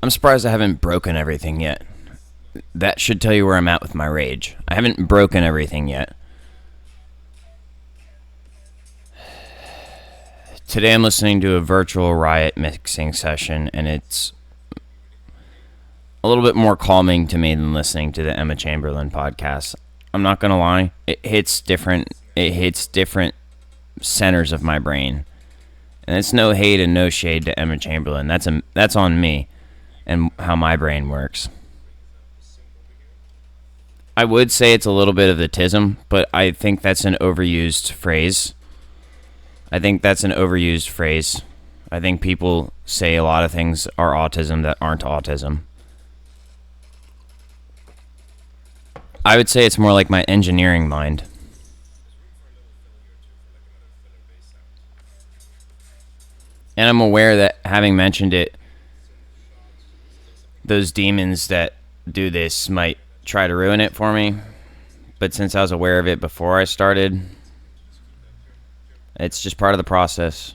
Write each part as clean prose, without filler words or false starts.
I'm surprised I haven't broken everything yet. That should tell you where I'm at with my rage. I haven't broken everything yet. Today I'm listening to a virtual Riot mixing session, and it's a little bit more calming to me than listening to the Emma Chamberlain podcast. I'm not going to lie. It hits different centers of my brain. And it's no hate and no shade to Emma Chamberlain. That's on me and how my brain works. I would say it's a little bit of autism, but I think that's an overused phrase. I think people say a lot of things are autism that aren't autism. I would say it's more like my engineering mind. And I'm aware that, having mentioned it, those demons that do this might try to ruin it for me. But since I was aware of it before I started, it's just part of the process.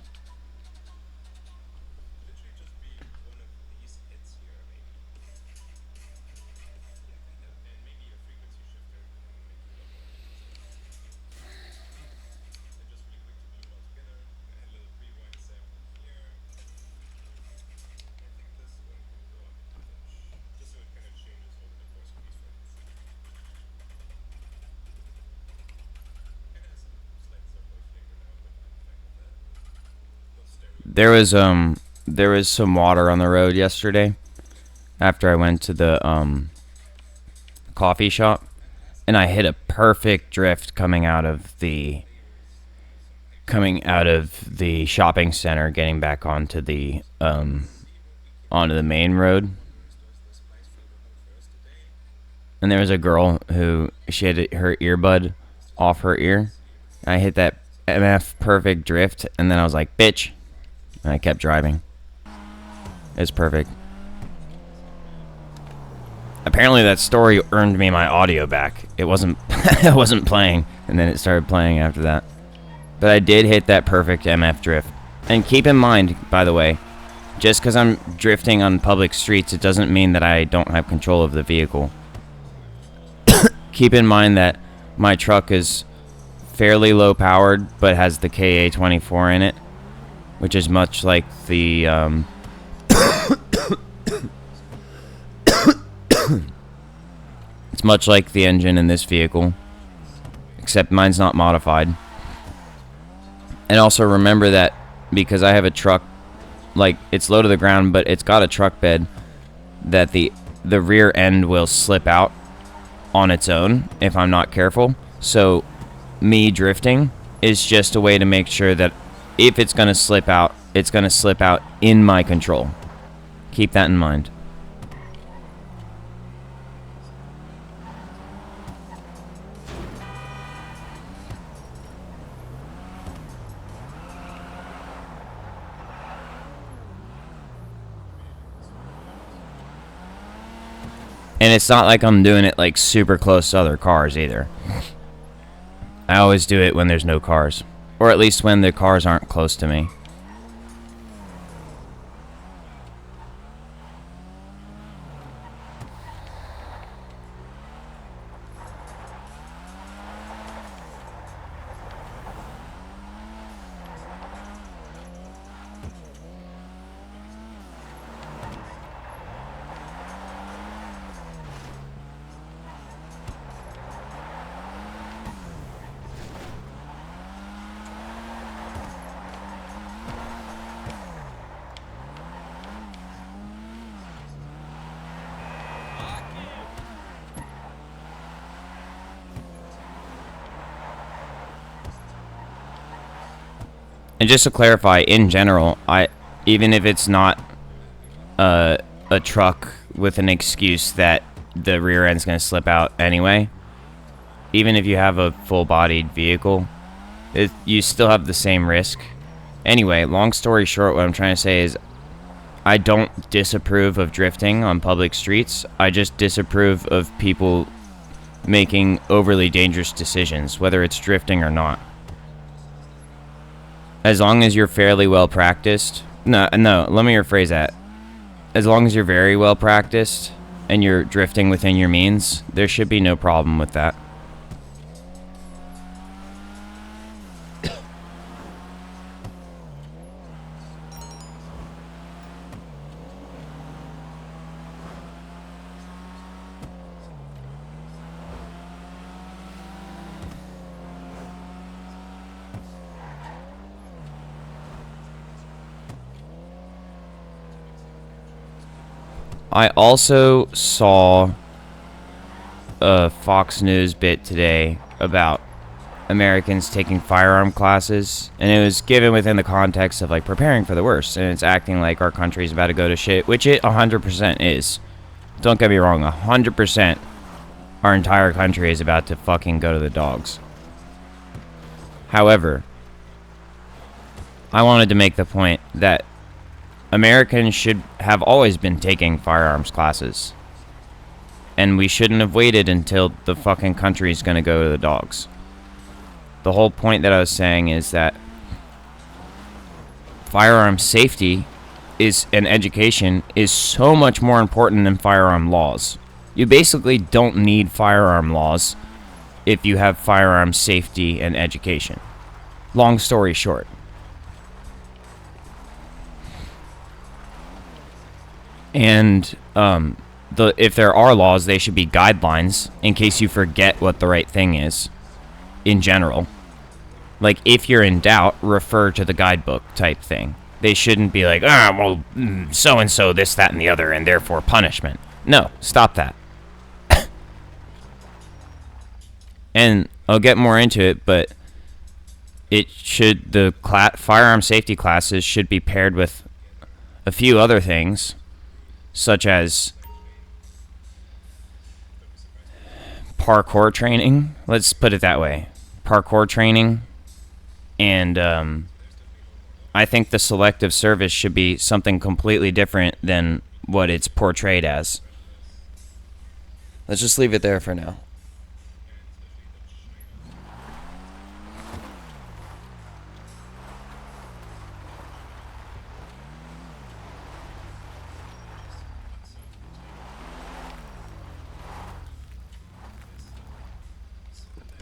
There was some water on the road yesterday after I went to the coffee shop, and I hit a perfect drift coming out of the shopping center, getting back onto the main road. And there was a girl who, she had her earbud off her ear. I hit that MF perfect drift, and then I was like, bitch. And I kept driving. It's perfect. Apparently that story earned me my audio back. It wasn't it wasn't playing, and then it started playing after that. But I did hit that perfect MF drift. And keep in mind, by the way, just because I'm drifting on public streets, it doesn't mean that I don't have control of the vehicle. Keep in mind that my truck is fairly low powered, but has the KA-24 in it, which is much like the it's much like the engine in this vehicle, except mine's not modified. And also remember that because I have a truck, like, it's low to the ground, but it's got a truck bed, that the rear end will slip out on its own if I'm not careful. So me drifting is just a way to make sure that if it's going to slip out, it's going to slip out in my control. Keep that in mind. And it's not like I'm doing it like super close to other cars either. I always do it when there's no cars. Or at least when the cars aren't close to me. And just to clarify, in general, even if it's not a truck with an excuse that the rear end's going to slip out anyway, even if you have a full-bodied vehicle, you still have the same risk Anyway, long story short, what I'm trying to say is I don't disapprove of drifting on public streets. I just disapprove of people making overly dangerous decisions, whether it's drifting or not. As long as you're fairly well practiced. No, let me rephrase that. As long as you're very well practiced and you're drifting within your means, there should be no problem with that. I also saw a Fox News bit today about Americans taking firearm classes, and it was given within the context of like preparing for the worst, and it's acting like our country's about to go to shit, which it 100% is. Don't get me wrong, 100% our entire country is about to fucking go to the dogs. However, I wanted to make the point that Americans should have always been taking firearms classes. And we shouldn't have waited until the fucking country's gonna go to the dogs. The whole point that I was saying is that firearm safety and education is so much more important than firearm laws. You basically don't need firearm laws if you have firearm safety and education. Long story short. And if there are laws, they should be guidelines in case you forget what the right thing is in general. Like, if you're in doubt, refer to the guidebook type thing. They shouldn't be like, so-and-so, this, that, and the other, and therefore punishment. No, stop that. And I'll get more into it, but the firearm safety classes should be paired with a few other things, such as parkour training. Let's put it that way. Parkour training. And I think the selective service should be something completely different than what it's portrayed as. Let's just leave it there for now.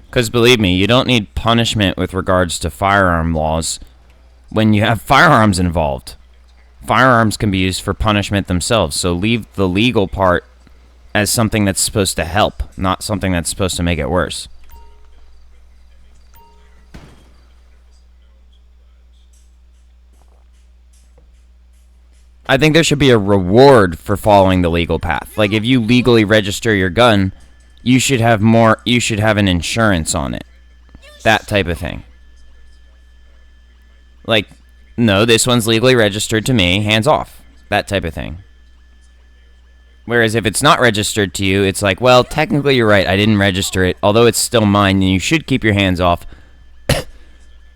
Because believe me, you don't need punishment with regards to firearm laws when you have firearms involved. Firearms can be used for punishment themselves, so leave the legal part as something that's supposed to help, not something that's supposed to make it worse. I think there should be a reward for following the legal path. Like, if you legally register your gun, you should have an insurance on it. That type of thing. Like, no, this one's legally registered to me, hands off. That type of thing. Whereas if it's not registered to you, it's like, well, technically you're right, I didn't register it, although it's still mine, and you should keep your hands off.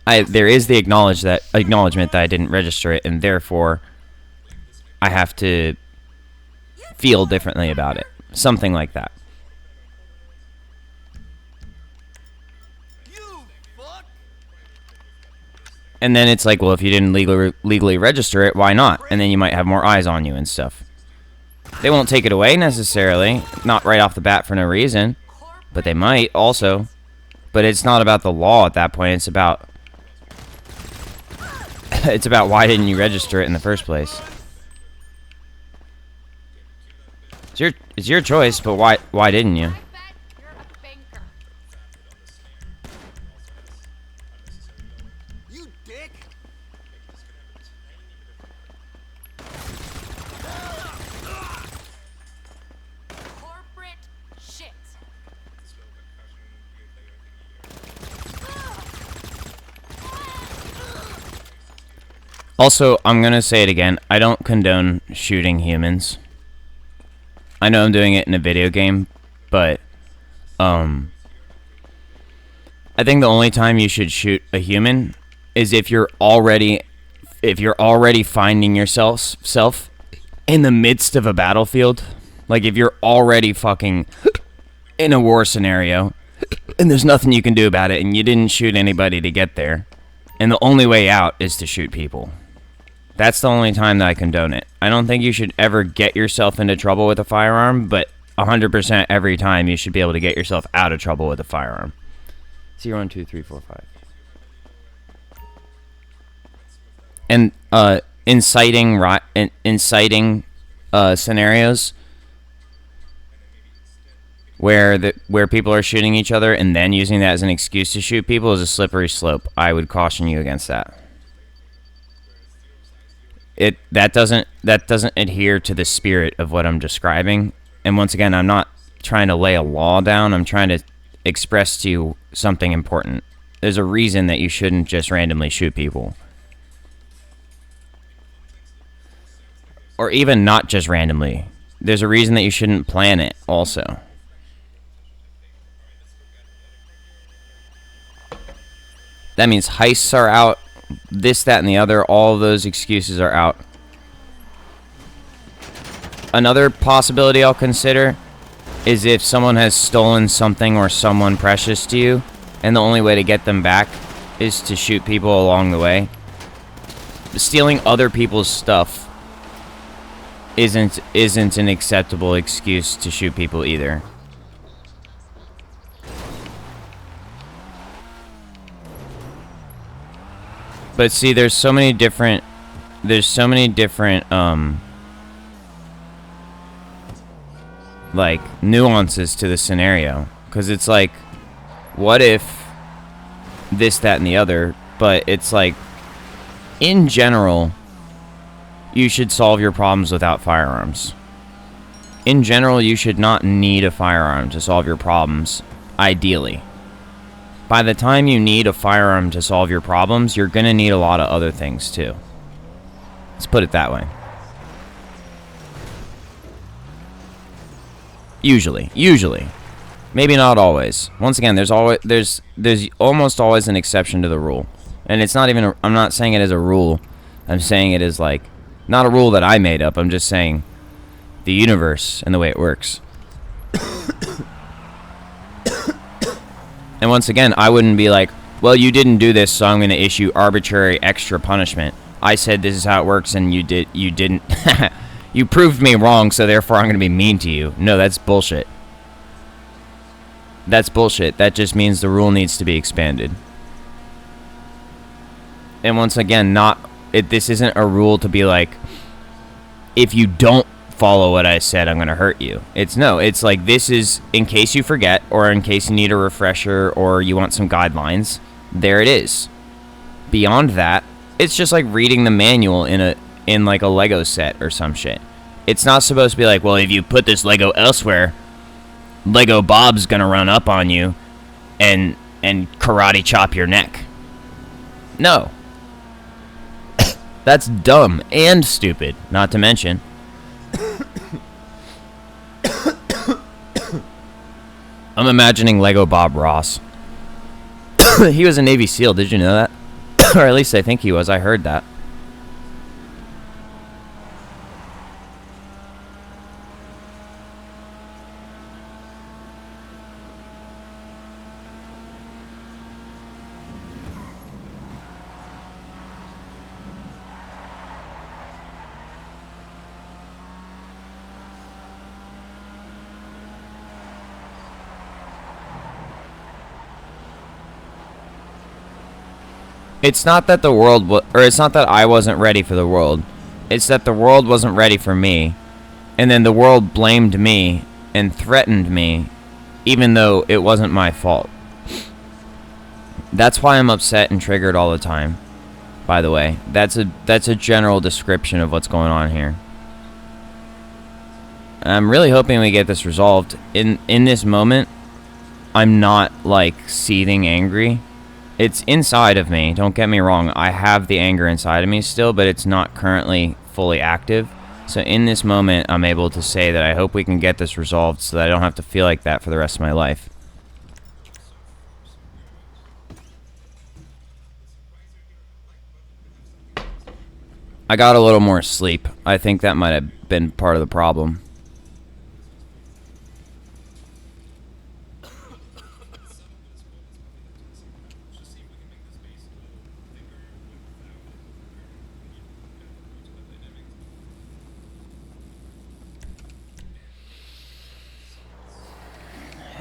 There is the acknowledgement that I didn't register it, and therefore I have to feel differently about it. Something like that. And then it's like, well, if you didn't legally register it, why not? And then you might have more eyes on you and stuff. They won't take it away necessarily, not right off the bat for no reason, but they might also. But it's not about the law at that point. It's about why didn't you register it in the first place? It's your choice, but why didn't you? Also, I'm going to say it again. I don't condone shooting humans. I know I'm doing it in a video game, but I think the only time you should shoot a human is if you're already if you're already finding yourself in the midst of a battlefield, like if you're already fucking in a war scenario and there's nothing you can do about it and you didn't shoot anybody to get there, and the only way out is to shoot people, that's the only time that I condone it. I don't think you should ever get yourself into trouble with a firearm, but 100% every time you should be able to get yourself out of trouble with a firearm. 0, 1, 2, 3, 4, 5. And inciting scenarios where people are shooting each other and then using that as an excuse to shoot people is a slippery slope. I would caution you against that. That doesn't adhere to the spirit of what I'm describing. And once again, I'm not trying to lay a law down. I'm trying to express to you something important. There's a reason that you shouldn't just randomly shoot people. Or even not just randomly. There's a reason that you shouldn't plan it also. That means heists are out, this, that, and the other. All of those excuses are out. Another possibility I'll consider is if someone has stolen something or someone precious to you, and the only way to get them back is to shoot people along the way. Stealing other people's stuff isn't an acceptable excuse to shoot people either. But see, there's so many different like nuances to the scenario, because it's like, what if this, that, and the other? But it's like, in general, you should solve your problems without firearms. In general, you should not need a firearm to solve your problems, ideally. By the time you need a firearm to solve your problems, you're going to need a lot of other things too. Let's put it that way. Usually. Maybe not always. Once again, there's almost always an exception to the rule. And it's not even I'm not saying it as a rule. I'm saying it as like not a rule that I made up. I'm just saying the universe and the way it works. And once again, I wouldn't be like, well, you didn't do this, so I'm going to issue arbitrary extra punishment. I said this is how it works, and you didn't. You proved me wrong, so therefore I'm going to be mean to you. No, that's bullshit. That's bullshit. That just means the rule needs to be expanded. And once again, this isn't a rule to be like, if you don't follow what I said, I'm going to hurt you. It's like, this is in case you forget, or in case you need a refresher, or you want some guidelines. There it is. Beyond that, it's just like reading the manual in like a Lego set or some shit. It's not supposed to be like, well, if you put this Lego elsewhere, Lego Bob's going to run up on you and karate chop your neck. No. That's dumb and stupid, not to mention. I'm imagining Lego Bob Ross. He was a Navy SEAL, did you know that? Or at least I think he was, I heard that. It's not that the world, it's not that I wasn't ready for the world. It's that the world wasn't ready for me, and then the world blamed me and threatened me, even though it wasn't my fault. That's why I'm upset and triggered all the time. By the way, that's a general description of what's going on here. I'm really hoping we get this resolved. In this moment, I'm not like seething angry. It's inside of me, don't get me wrong. I have the anger inside of me still, but it's not currently fully active. So in this moment, I'm able to say that I hope we can get this resolved so that I don't have to feel like that for the rest of my life. I got a little more sleep. I think that might have been part of the problem.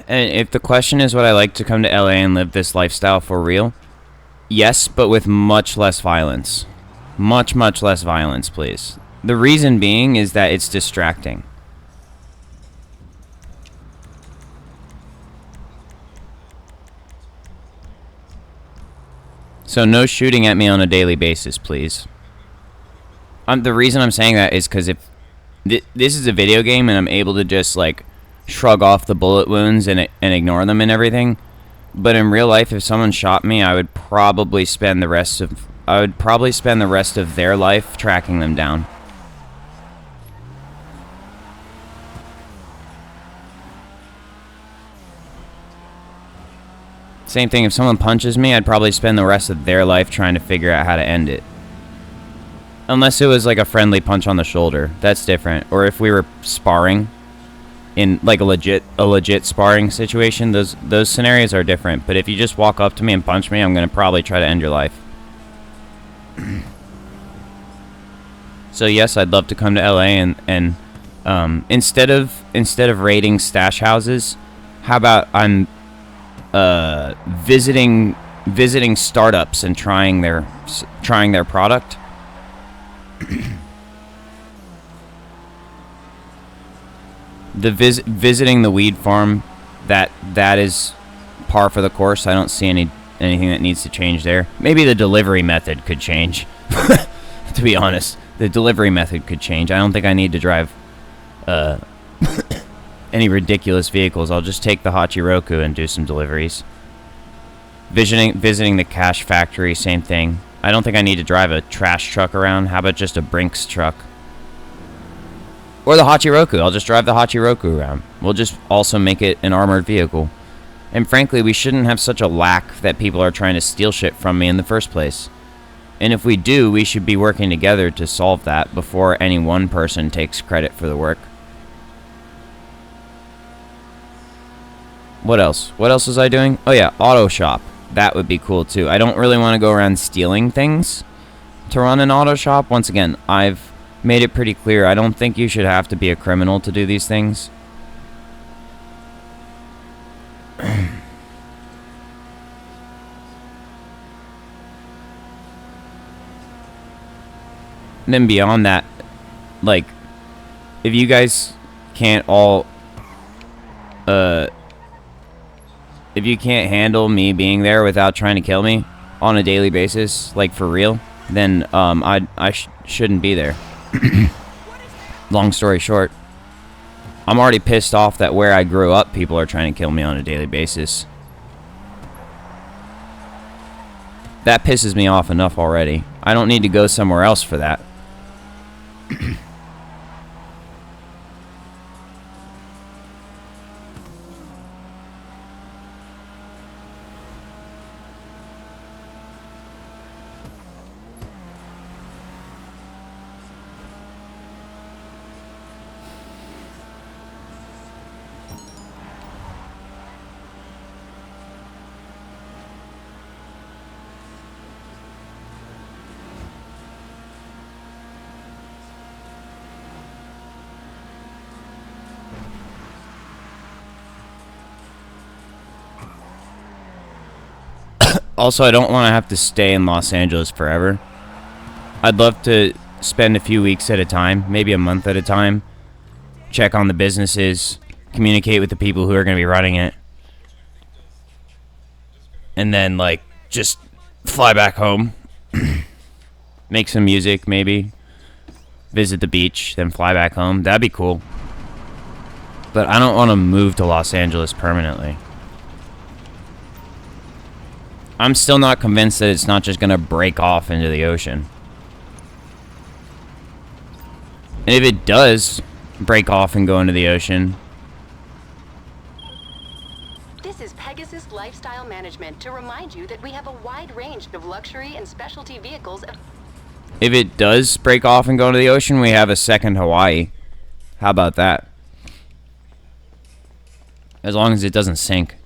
And if the question is, would I like to come to LA and live this lifestyle for real? Yes, but with much less violence. Much, much less violence, please. The reason being is that it's distracting. So no shooting at me on a daily basis, please. The reason I'm saying that is because if this is a video game and I'm able to just like shrug off the bullet wounds and ignore them and everything, but in real life, if someone shot me, I would probably spend the rest of their life tracking them down. Same thing, if someone punches me, I'd probably spend the rest of their life trying to figure out how to end it. Unless it was like a friendly punch on the shoulder. That's different. Or if we were sparring in like a legit sparring situation, those scenarios are different. But if you just walk up to me and punch me, I'm going to probably try to end your life. So yes, I'd love to come to LA and instead of raiding stash houses, how about I'm visiting startups and trying their product. Visiting the weed farm, that is par for the course. I don't see anything that needs to change there. Maybe the delivery method could change. To be honest, the delivery method could change. I don't think I need to drive any ridiculous vehicles. I'll just take the Hachiroku and do some deliveries. Visiting the cash factory, same thing. I don't think I need to drive a trash truck around. How about just a Brinks truck? Or the Hachiroku. I'll just drive the Hachiroku around. We'll just also make it an armored vehicle. And frankly, we shouldn't have such a lack that people are trying to steal shit from me in the first place. And if we do, we should be working together to solve that before any one person takes credit for the work. What else? What else was I doing? Oh yeah, auto shop. That would be cool too. I don't really want to go around stealing things to run an auto shop. Once again, I've made it pretty clear. I don't think you should have to be a criminal to do these things. And then beyond that, like, if you guys can't all, if you can't handle me being there without trying to kill me on a daily basis, like for real, then I shouldn't be there. Long story short, I'm already pissed off that where I grew up, people are trying to kill me on a daily basis. That pisses me off enough already. I don't need to go somewhere else for that. Also, I don't want to have to stay in Los Angeles forever. I'd love to spend a few weeks at a time, maybe a month at a time, check on the businesses, communicate with the people who are going to be running it, and then, like, just fly back home, make some music, maybe, visit the beach, then fly back home. That'd be cool. But I don't want to move to Los Angeles permanently. I'm still not convinced that it's not just going to break off into the ocean. And if it does break off and go into the ocean... This is Pegasus Lifestyle Management to remind you that we have a wide range of luxury and specialty vehicles. If it does break off and go into the ocean, we have a second Hawaii. How about that? As long as it doesn't sink.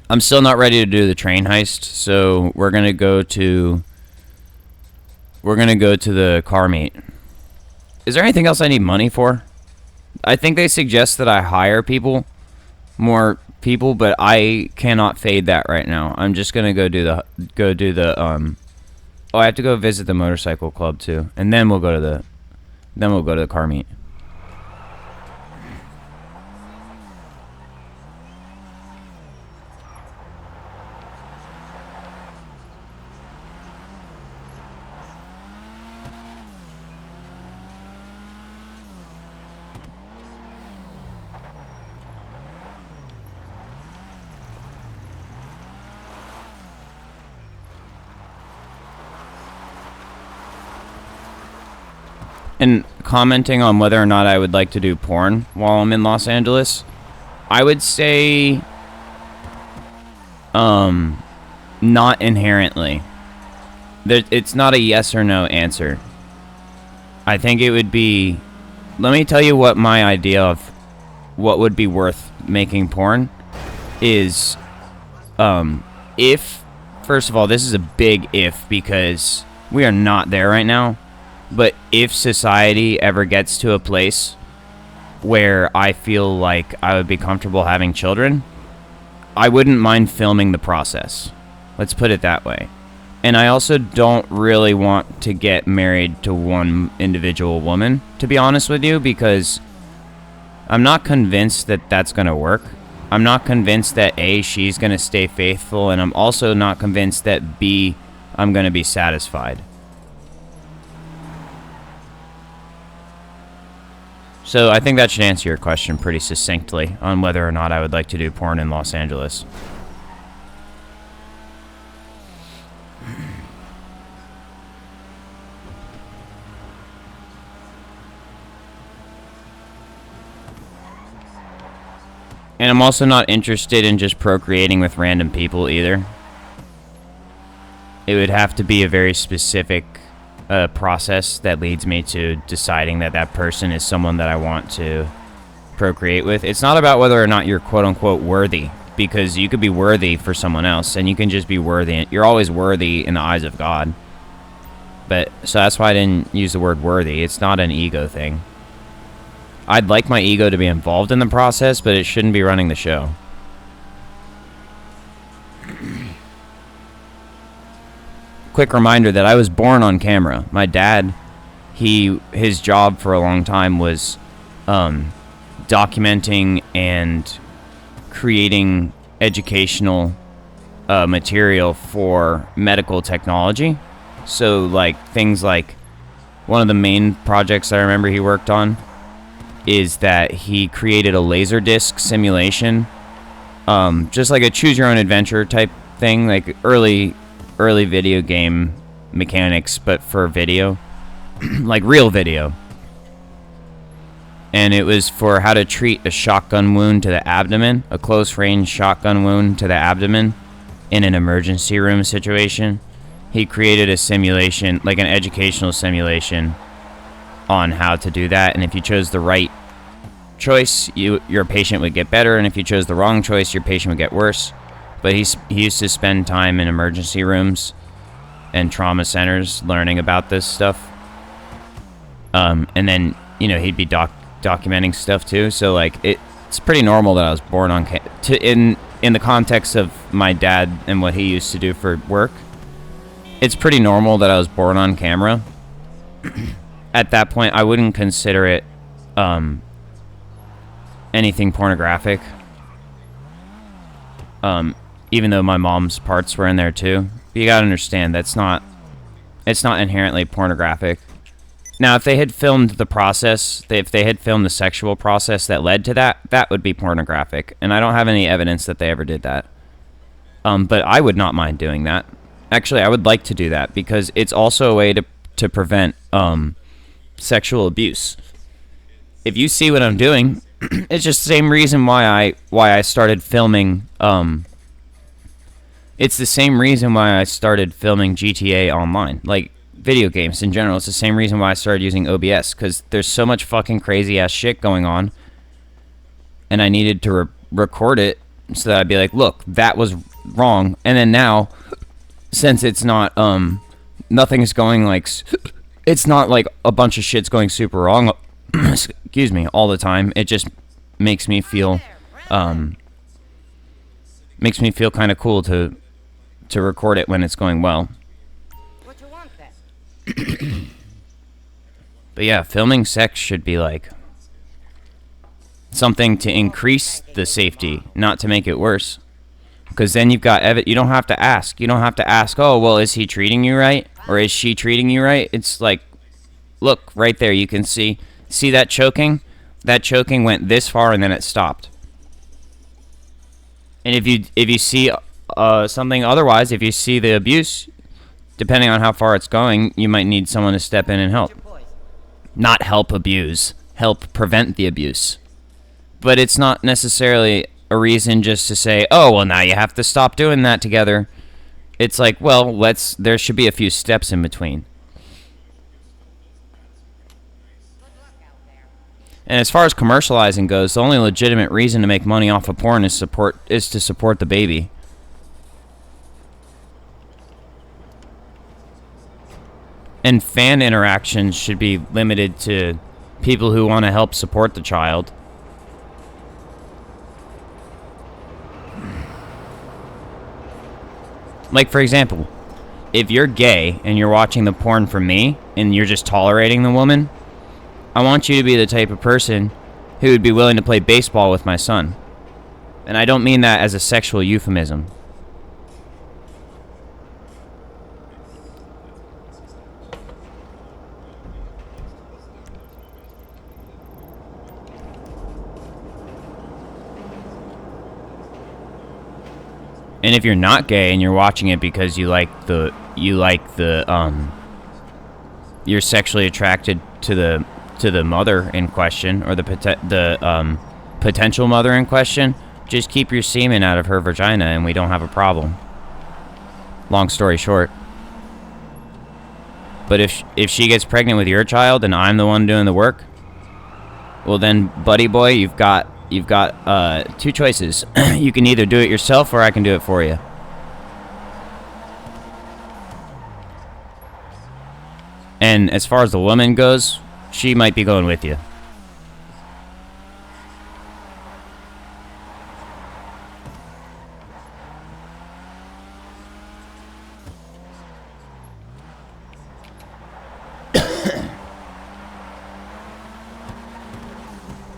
I'm still not ready to do the train heist, so we're gonna go to the car meet. Is there anything else I need money for? I think they suggest that I hire more people, but I cannot fade that right now. I'm just gonna go do the oh, I have to go visit the motorcycle club too, and then we'll go to the car meet. And commenting on whether or not I would like to do porn while I'm in Los Angeles, I would say, not inherently. It's not a yes or no answer. I think it would be, let me tell you what my idea of what would be worth making porn is, if, first of all, this is a big if because we are not there right now. But if society ever gets to a place where I feel like I would be comfortable having children, I wouldn't mind filming the process. Let's put it that way. And I also don't really want to get married to one individual woman, to be honest with you, because I'm not convinced that that's going to work. I'm not convinced that A, she's going to stay faithful, and I'm also not convinced that B, I'm going to be satisfied. So I think that should answer your question pretty succinctly on whether or not I would like to do porn in Los Angeles. And I'm also not interested in just procreating with random people either. It would have to be a very specific process that leads me to deciding that that person is someone that I want to procreate with. It's not about whether or not you're quote-unquote worthy, because you could be worthy for someone else, and you can just be worthy. You're always worthy in the eyes of God. But so that's why I didn't use the word worthy. It's not an ego thing. I'd like my ego to be involved in the process, but it shouldn't be running the show. Quick reminder that I was born on camera. My dad, his job for a long time was documenting and creating educational material for medical technology. So like things like one of the main projects I remember he worked on is that he created a Laserdisc simulation, just like a choose your own adventure type thing, like early video game mechanics, but for video, like real video. And it was for how to treat a shotgun wound to the abdomen, a close range shotgun wound to the abdomen in an emergency room situation. He created a simulation, like an educational simulation on how to do that, and if you chose the right choice, your patient would get better, and if you chose the wrong choice, your patient would get worse. But he used to spend time in emergency rooms and trauma centers learning about this stuff. And then, you know, he'd be documenting stuff too. So like it's pretty normal that I was born on in the context of my dad and what he used to do for work. It's pretty normal that I was born on camera. At that point, I wouldn't consider it anything pornographic. Even though my mom's parts were in there too. But you gotta understand, it's not inherently pornographic. Now, if they had filmed the process, if they had filmed the sexual process that led to that, that would be pornographic. And I don't have any evidence that they ever did that. But I would not mind doing that. Actually, I would like to do that because it's also a way to prevent sexual abuse. If you see what I'm doing, it's just the same reason why I started filming It's the same reason why I started filming GTA Online. Like, video games in general. It's the same reason why I started using OBS. Because there's so much fucking crazy-ass shit going on. And I needed to record it so that I'd be like, look, that was wrong. And then now, since it's not, nothing's going like... It's not like a bunch of shit's going super wrong, excuse me, all the time. It just makes me feel, kind of cool to record it when it's going well. What you want then? But yeah, filming sex should be like something to increase the safety, not to make it worse. Because then you've got you don't have to ask. You don't have to ask, oh, well, is he treating you right? Or is she treating you right? It's like, look, right there, you can see that choking? That choking went this far and then it stopped. And if you see something otherwise, if you see the abuse, depending on how far it's going, you might need someone to step in and help. Not help abuse, help prevent the abuse. But it's not necessarily a reason just to say, oh, well, now you have to stop doing that together. It's like, well, there should be a few steps in between. And as far as commercializing goes, the only legitimate reason to make money off of porn is to support the baby. And fan interactions should be limited to people who want to help support the child. Like, for example, if you're gay and you're watching the porn for me and you're just tolerating the woman, I want you to be the type of person who would be willing to play baseball with my son. And I don't mean that as a sexual euphemism. And if you're not gay and you're watching it because you're sexually attracted to the mother in question, or the potential mother in question, just keep your semen out of her vagina and we don't have a problem. Long story short. But if she gets pregnant with your child and I'm the one doing the work, well then, buddy boy, you've got two choices. You can either do it yourself or I can do it for you. And as far as the woman goes, she might be going with you.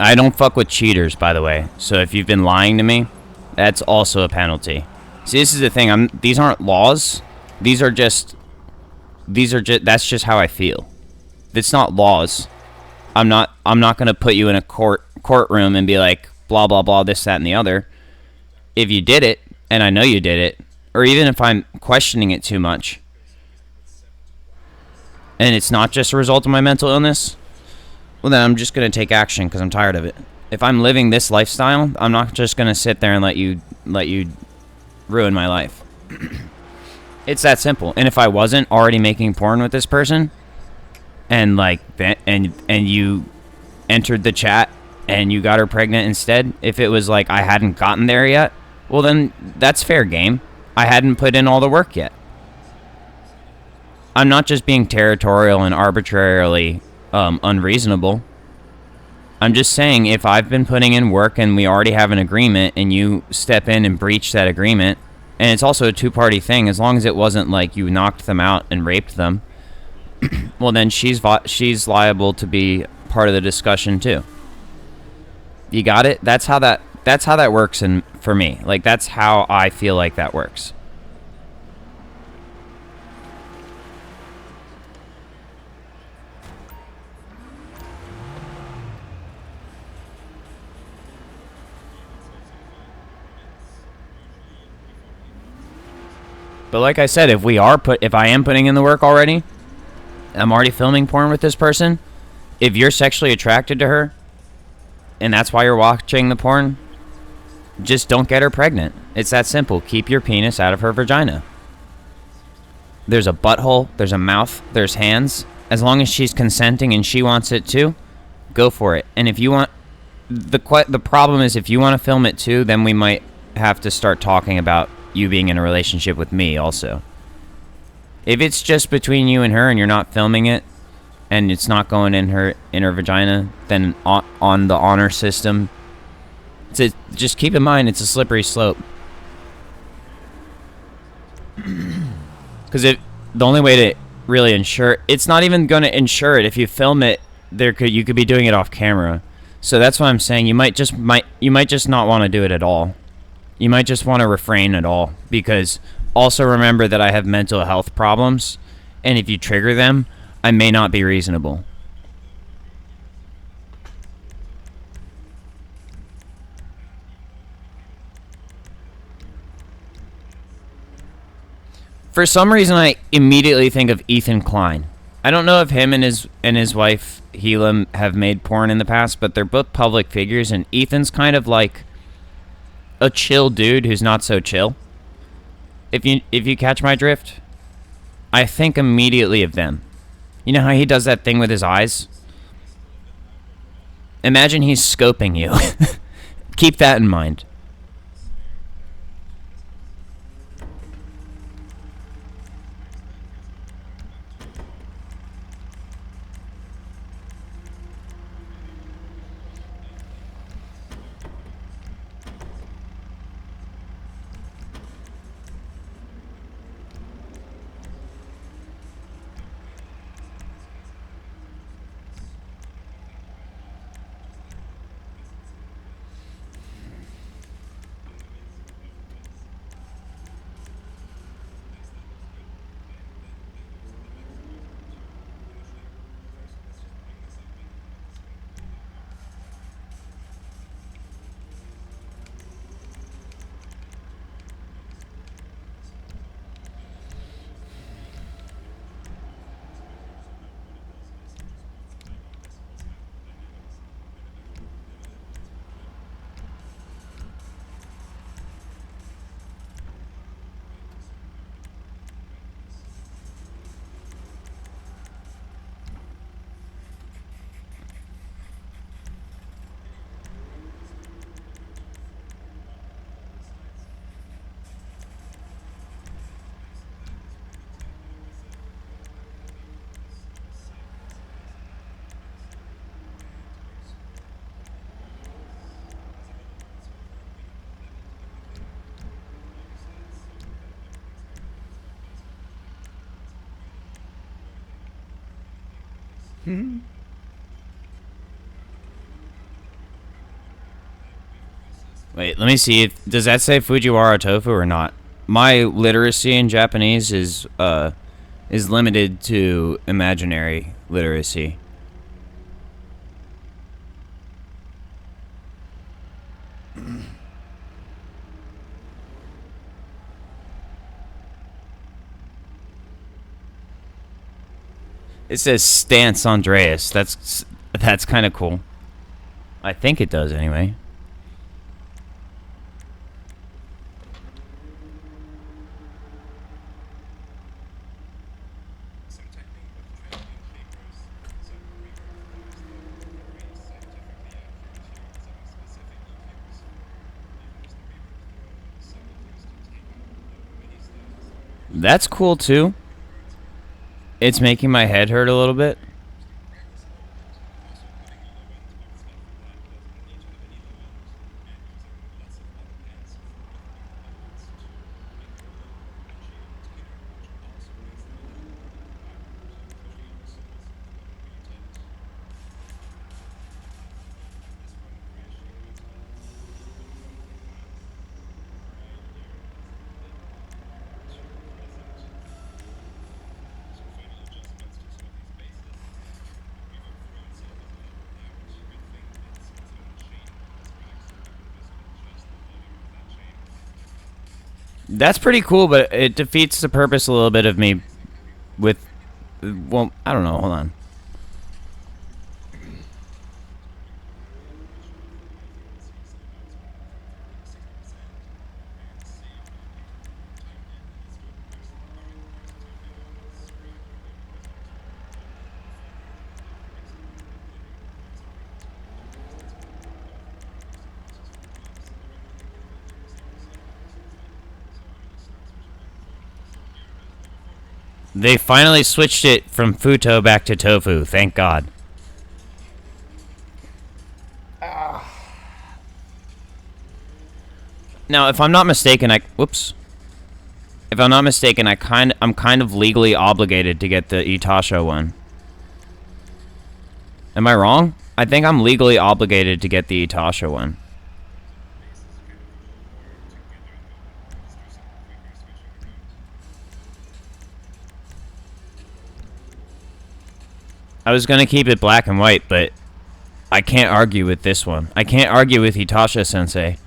I don't fuck with cheaters, by the way. So if you've been lying to me, that's also a penalty. See, this is the thing. These aren't laws. That's just how I feel. It's not laws. I'm not gonna put you in a courtroom and be like, blah blah blah, this, that, and the other. If you did it, and I know you did it, or even if I'm questioning it too much, and it's not just a result of my mental illness, well then I'm just gonna take action because I'm tired of it. If I'm living this lifestyle, I'm not just gonna sit there and let you ruin my life. It's that simple. And if I wasn't already making porn with this person, and you entered the chat and you got her pregnant instead, if it was like I hadn't gotten there yet, well then that's fair game. I hadn't put in all the work yet. I'm not just being territorial and arbitrarily unreasonable. I'm just saying, if I've been putting in work and we already have an agreement and you step in and breach that agreement, and it's also a two-party thing, as long as it wasn't like you knocked them out and raped them, well then she's liable to be part of the discussion too. You got it? That's how that works for me. Like, that's how I feel like that works. But like I said, if I am putting in the work already, I'm already filming porn with this person, if you're sexually attracted to her, and that's why you're watching the porn, just don't get her pregnant. It's that simple. Keep your penis out of her vagina. There's a butthole, there's a mouth, there's hands. As long as she's consenting and she wants it too, go for it. And if you want... The problem is if you want to film it too, then we might have to start talking about you being in a relationship with me also. If it's just between you and her and you're not filming it, and it's not going in her vagina, then on the honor system, just keep in mind it's a slippery slope. Because the only way to really ensure it's not even going to ensure it. If you film it, you could be doing it off camera. So that's why I'm saying you might just not want to do it at all. You might just want to refrain at all, because also remember that I have mental health problems, and if you trigger them, I may not be reasonable. For some reason, I immediately think of Ethan Klein. I don't know if him and his wife Hela have made porn in the past, but they're both public figures, and Ethan's kind of like a chill dude who's not so chill. If you catch my drift, I think immediately of them. You know how he does that thing with his eyes? Imagine he's scoping you. Keep that in mind. Wait, let me see. Does that say Fujiwara tofu or not? My literacy in Japanese is limited to imaginary literacy. It says Stance Andreas. That's kind of cool. I think it does anyway. That's cool too. It's making my head hurt a little bit. That's pretty cool, but it defeats the purpose a little bit of me with... Well, I don't know. Hold on. They finally switched it from Futo back to Tofu. Thank God. Now, if I'm not mistaken, whoops. If I'm not mistaken, I'm kind of legally obligated to get the Itasha one. Am I wrong? I think I'm legally obligated to get the Itasha one. I was gonna keep it black and white, but I can't argue with this one. I can't argue with Itasha Sensei.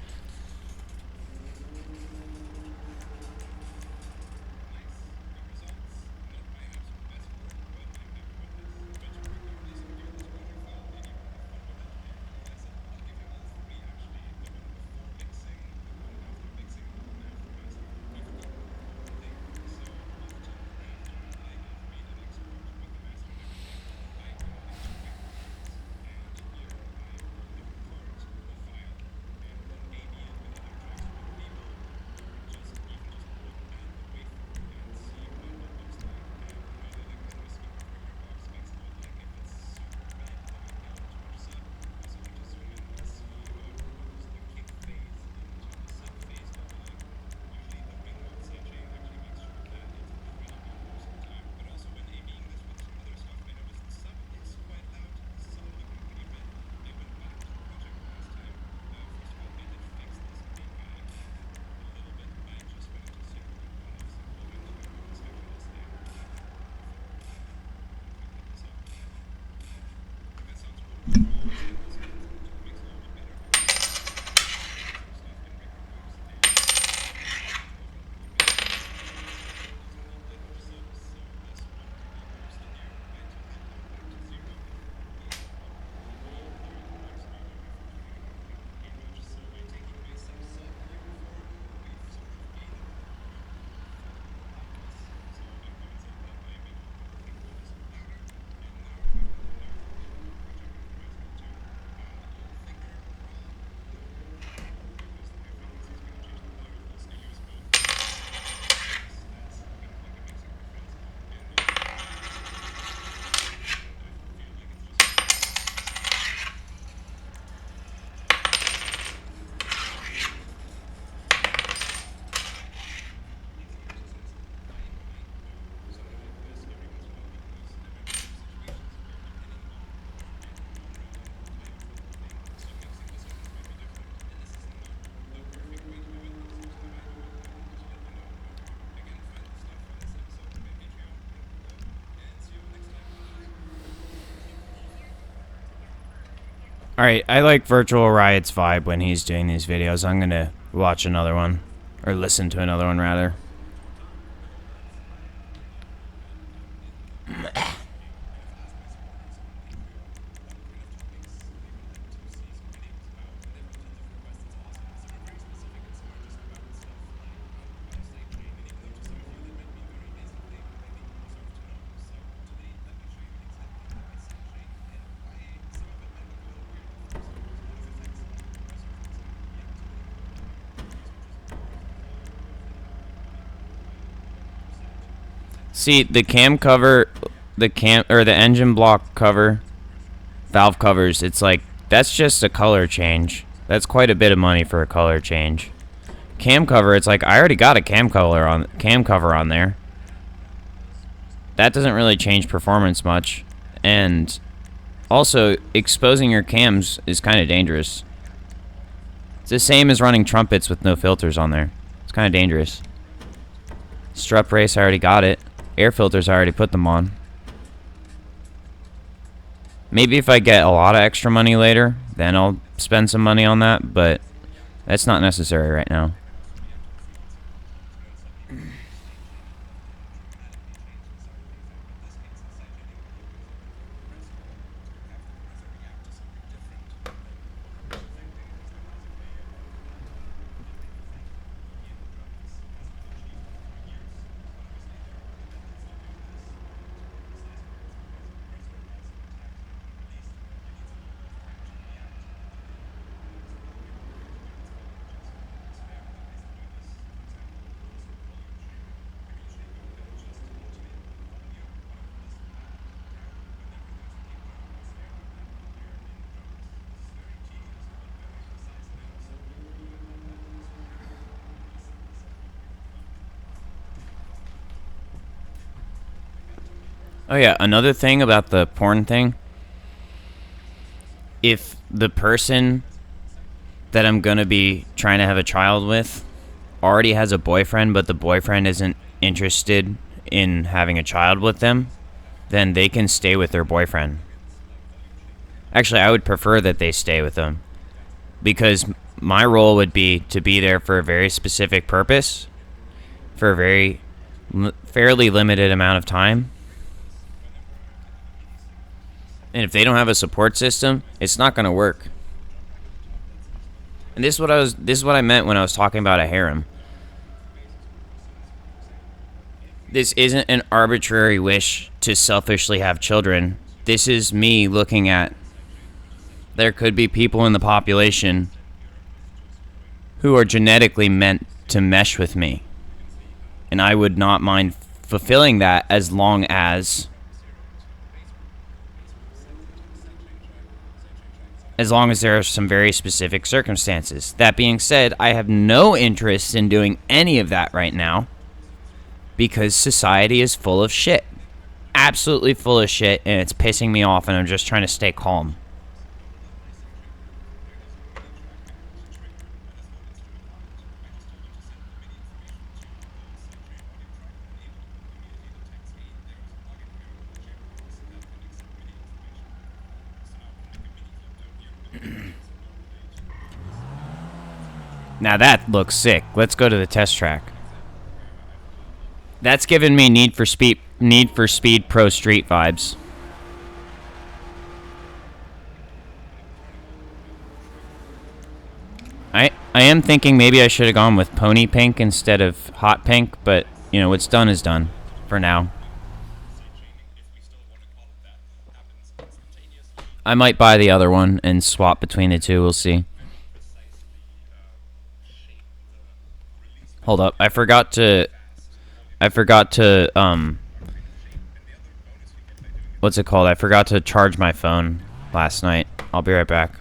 Alright, I like Virtual Riot's vibe when he's doing these videos. I'm gonna watch another one. Or listen to another one, rather. See, the cam cover, the engine block cover, valve covers, it's like, that's just a color change. That's quite a bit of money for a color change. Cam cover, it's like, I already got a cam cover on there. That doesn't really change performance much. And also, exposing your cams is kind of dangerous. It's the same as running trumpets with no filters on there. It's kind of dangerous. Strut brace, I already got it. Air filters, I already put them on. Maybe if I get a lot of extra money later, then I'll spend some money on that, but that's not necessary right now. Oh yeah, another thing about the porn thing. If the person that I'm gonna be trying to have a child with already has a boyfriend, but the boyfriend isn't interested in having a child with them, then they can stay with their boyfriend. Actually, I would prefer that they stay with them, because my role would be to be there for a very specific purpose, for a very fairly limited amount of time. And if they don't have a support system, it's not going to work. And this is what I meant when I was talking about a harem. This isn't an arbitrary wish to selfishly have children. This is me looking at, there could be people in the population who are genetically meant to mesh with me. And I would not mind fulfilling that as long as there are some very specific circumstances. That being said, I have no interest in doing any of that right now because society is full of shit. Absolutely full of shit, and it's pissing me off, and I'm just trying to stay calm. Now that looks sick. Let's go to the test track. That's giving me Need for Speed Pro Street vibes. I am thinking maybe I should have gone with Pony Pink instead of Hot Pink, but you know, what's done is done for now. I might buy the other one and swap between the two. We'll see. Hold up. I forgot to what's it called? I forgot to charge my phone last night. I'll be right back.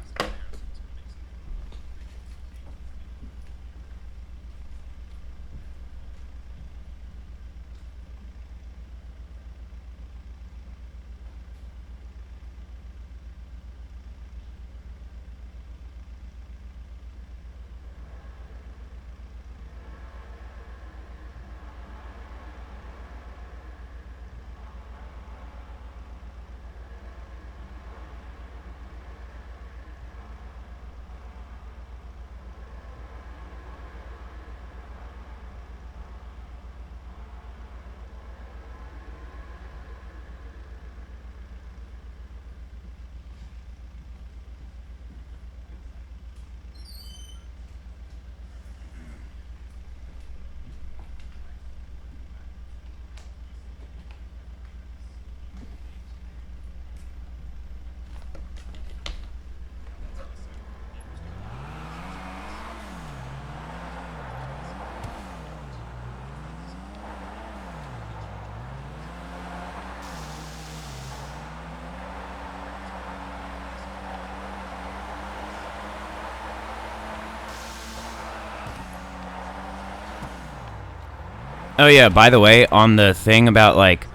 Oh yeah, by the way, on the thing about like,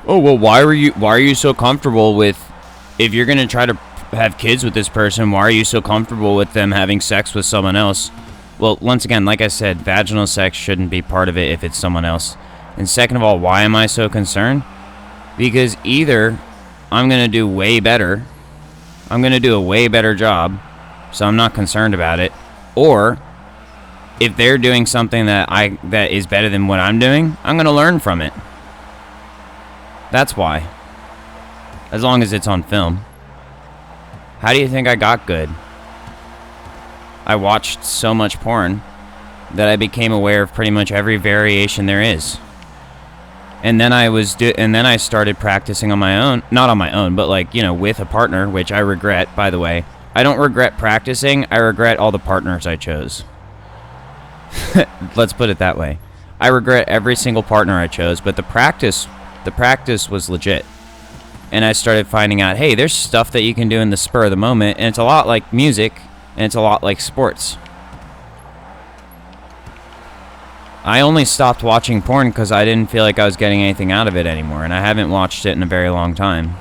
oh well, why are you so comfortable with, if you're gonna try to have kids with this person, why are you so comfortable with them having sex with someone else? Well, once again, like I said, vaginal sex shouldn't be part of it if it's someone else. And second of all, why am I so concerned? Because either I'm gonna do way better, I'm gonna do a way better job, so I'm not concerned about it, or if they're doing something that is better than what I'm doing, I'm going to learn from it. That's why. As long as it's on film. How do you think I got good? I watched so much porn that I became aware of pretty much every variation there is. And then I started practicing on my own, not on my own, but like, you know, with a partner, which I regret, by the way. I don't regret practicing, I regret all the partners I chose. Let's put it that way. I regret every single partner I chose, but the practice was legit. And I started finding out, hey, there's stuff that you can do in the spur of the moment, and it's a lot like music, and it's a lot like sports. I only stopped watching porn because I didn't feel like I was getting anything out of it anymore, and I haven't watched it in a very long time.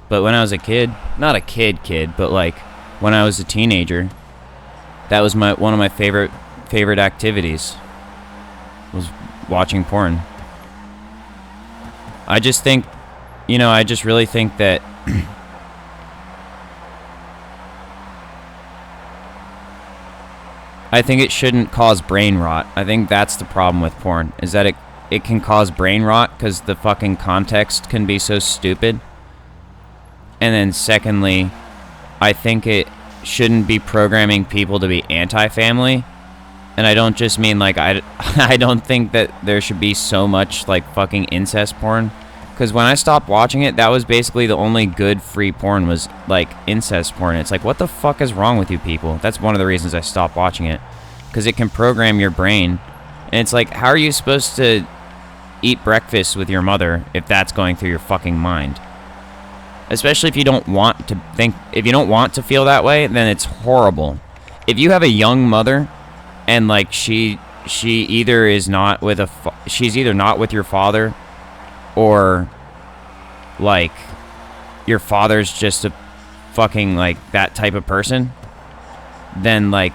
But when I was a kid, not a kid, but like when I was a teenager, that was one of my favorite activities, was watching porn. I just think, I just really think that I think it shouldn't cause brain rot. I think that's the problem with porn, is that it can cause brain rot because the fucking context can be so stupid. And then secondly, I think it shouldn't be programming people to be anti-family. And I don't just mean like, I don't think that there should be so much like fucking incest porn. Because when I stopped watching it, that was basically the only good free porn, was like incest porn. It's like, what the fuck is wrong with you people? That's one of the reasons I stopped watching it. Because it can program your brain. And it's like, how are you supposed to eat breakfast with your mother if that's going through your fucking mind? Especially if you don't want to think, if you don't want to feel that way, then it's horrible. If you have a young mother and like she either is not with she's either not with your father, or like your father's just a fucking like that type of person, then like,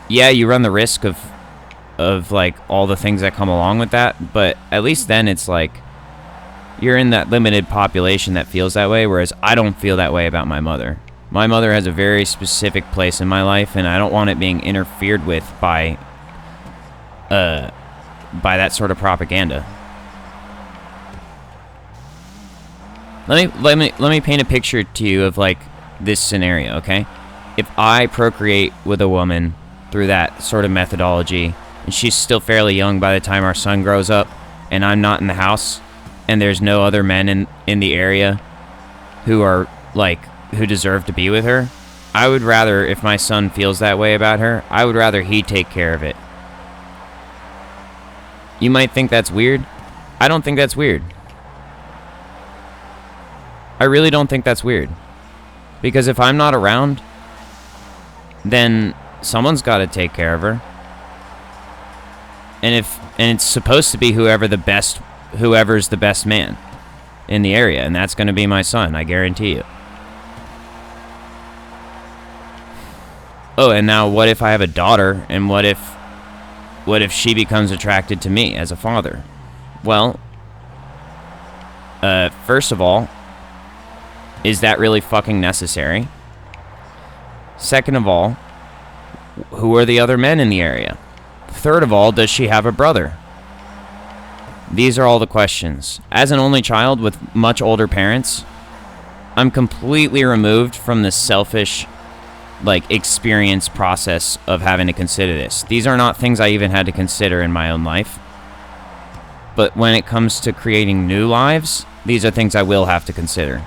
yeah, you run the risk of like all the things that come along with that, but at least then it's like you're in that limited population that feels that way, whereas I don't feel that way about my mother. My mother has a very specific place in my life, and I don't want it being interfered with by that sort of propaganda. Let me paint a picture to you of like this scenario, okay? If I procreate with a woman through that sort of methodology, and she's still fairly young by the time our son grows up, and I'm not in the house, and there's no other men in the area who deserve to be with her, I would rather, if my son feels that way about her, I would rather he take care of it. You might think that's weird. I don't think that's weird. I really don't think that's weird. Because if I'm not around, then someone's got to take care of her. And it's supposed to be whoever's the best man in the area, and that's going to be my son, I guarantee you. Oh, and now what if I have a daughter, and what if she becomes attracted to me as a father? Well, first of all, is that really fucking necessary? Second of all, who are the other men in the area? Third of all, does she have a brother? These are all the questions. As an only child with much older parents, I'm completely removed from the selfish, like, experience process of having to consider this. These are not things I even had to consider in my own life. But when it comes to creating new lives, these are things I will have to consider.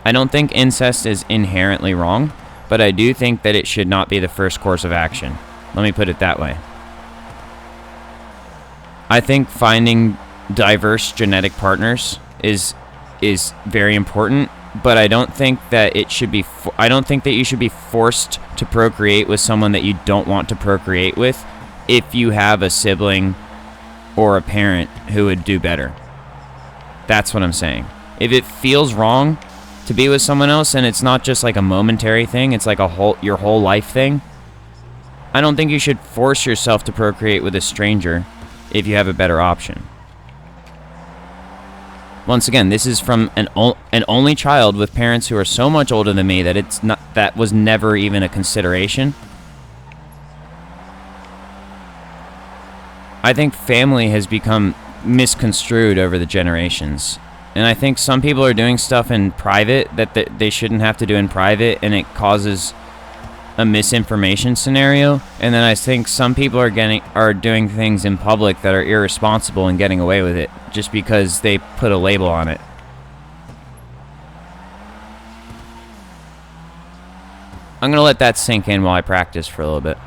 I don't think incest is inherently wrong, but I do think that it should not be the first course of action. Let me put it that way. I think finding diverse genetic partners is very important, but I don't think that it should be. I don't think that you should be forced to procreate with someone that you don't want to procreate with, if you have a sibling or a parent who would do better. That's what I'm saying. If it feels wrong to be with someone else, and it's not just like a momentary thing, it's like your whole life thing, I don't think you should force yourself to procreate with a stranger if you have a better option. Once again, this is from an only child with parents who are so much older than me that that was never even a consideration. I think family has become misconstrued over the generations. And I think some people are doing stuff in private that they shouldn't have to do in private, and it causes a misinformation scenario. And then I think some people are doing things in public that are irresponsible and getting away with it just because they put a label on it. I'm gonna let that sink in while I practice for a little bit.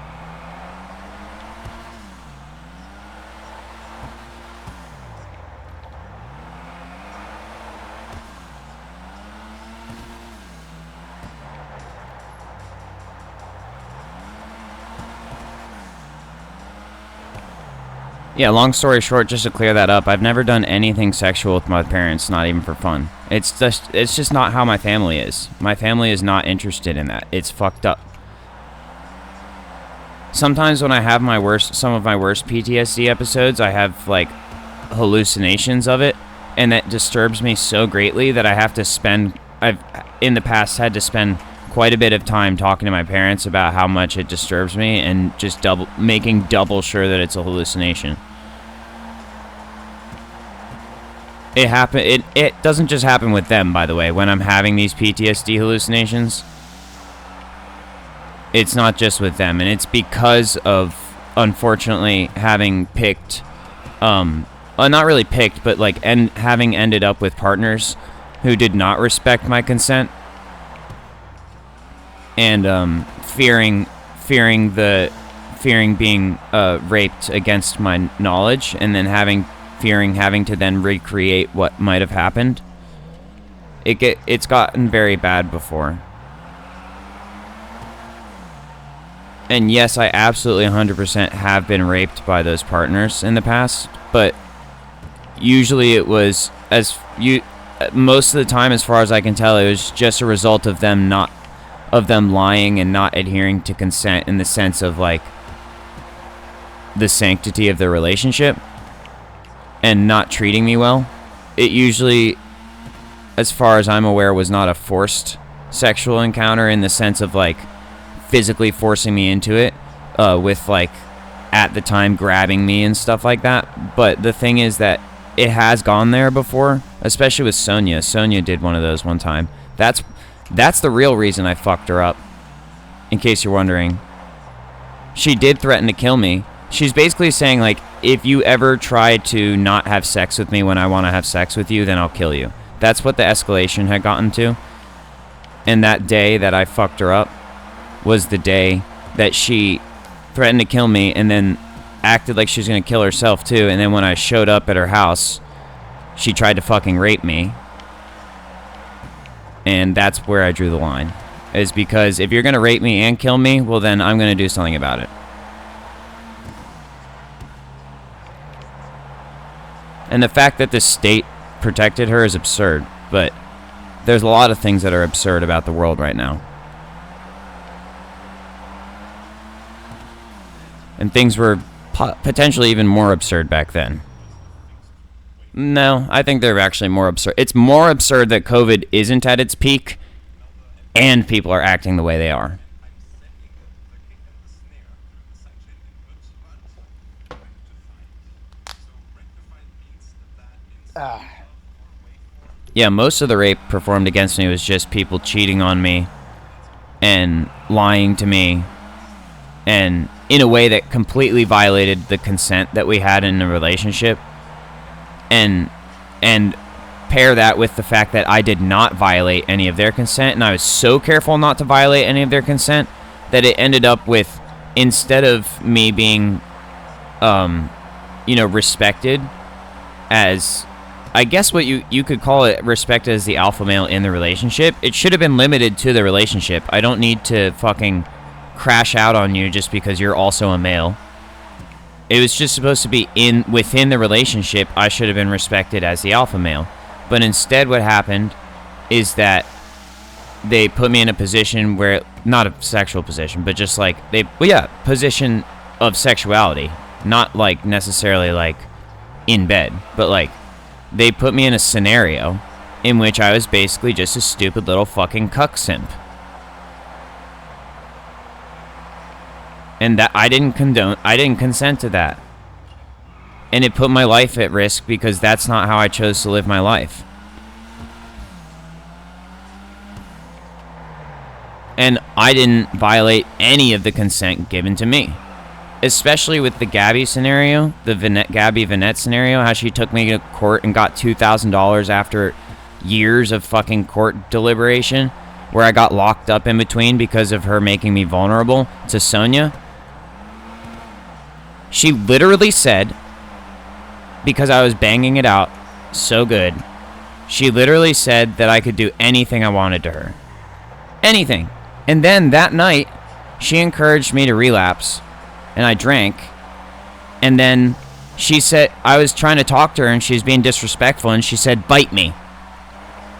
Yeah, long story short, just to clear that up, I've never done anything sexual with my parents, not even for fun. It's just not how my family is. My family is not interested in that. It's fucked up. Sometimes when I have some of my worst PTSD episodes, I have like hallucinations of it, and that disturbs me so greatly that I've in the past had to spend quite a bit of time talking to my parents about how much it disturbs me, and just making double sure that it's a hallucination. It doesn't just happen with them, by the way. When I'm having these PTSD hallucinations, it's not just with them, and it's because of, unfortunately, having picked, not really picked, but like having ended up with partners who did not respect my consent, and fearing being raped against my knowledge, and then having to then recreate what might have happened. It's gotten very bad before. And yes, I absolutely 100% have been raped by those partners in the past, but usually it was most of the time, as far as I can tell, it was just a result of them lying and not adhering to consent, in the sense of like the sanctity of the relationship, and not treating me well. It usually, as far as I'm aware, was not a forced sexual encounter, in the sense of like physically forcing me into it, with like at the time grabbing me and stuff like that. But the thing is that it has gone there before, especially with Sonia. Sonia did one of those one time. That's the real reason I fucked her up, in case you're wondering. She did threaten to kill me. She's basically saying, like, if you ever try to not have sex with me when I want to have sex with you, then I'll kill you. That's what the escalation had gotten to. And that day that I fucked her up was the day that she threatened to kill me, and then acted like she was going to kill herself too. And then when I showed up at her house, she tried to fucking rape me. And that's where I drew the line. Is because if you're going to rape me and kill me, well then I'm going to do something about it. And the fact that the state protected her is absurd. But there's a lot of things that are absurd about the world right now. And things were potentially even more absurd back then. No, I think they're actually more absurd. It's more absurd that COVID isn't at its peak, and people are acting the way they are. Yeah, most of the rape performed against me was just people cheating on me and lying to me, and in a way that completely violated the consent that we had in the relationship. And pair that with the fact that I did not violate any of their consent, and I was so careful not to violate any of their consent, that it ended up with, instead of me being, respected as, I guess what you could call it, respected as the alpha male in the relationship, it should have been limited to the relationship. I don't need to fucking crash out on you just because you're also a male. It was just supposed to be within the relationship. I should have been respected as the alpha male. But instead what happened is that they put me in a position where, not a sexual position, but just like, position of sexuality. Not like necessarily like in bed, but like they put me in a scenario in which I was basically just a stupid little fucking cuck simp. And that I didn't consent to that. And it put my life at risk, because that's not how I chose to live my life. And I didn't violate any of the consent given to me. Especially with the Gabby scenario, the Gabby Vanette scenario, how she took me to court and got $2,000 after years of fucking court deliberation, where I got locked up in between because of her making me vulnerable to Sonia. She literally said, because I was banging it out so good, she literally said that I could do anything I wanted to her. Anything. And then that night, she encouraged me to relapse, and I drank, and then she said, I was trying to talk to her and she's being disrespectful, and she said, bite me.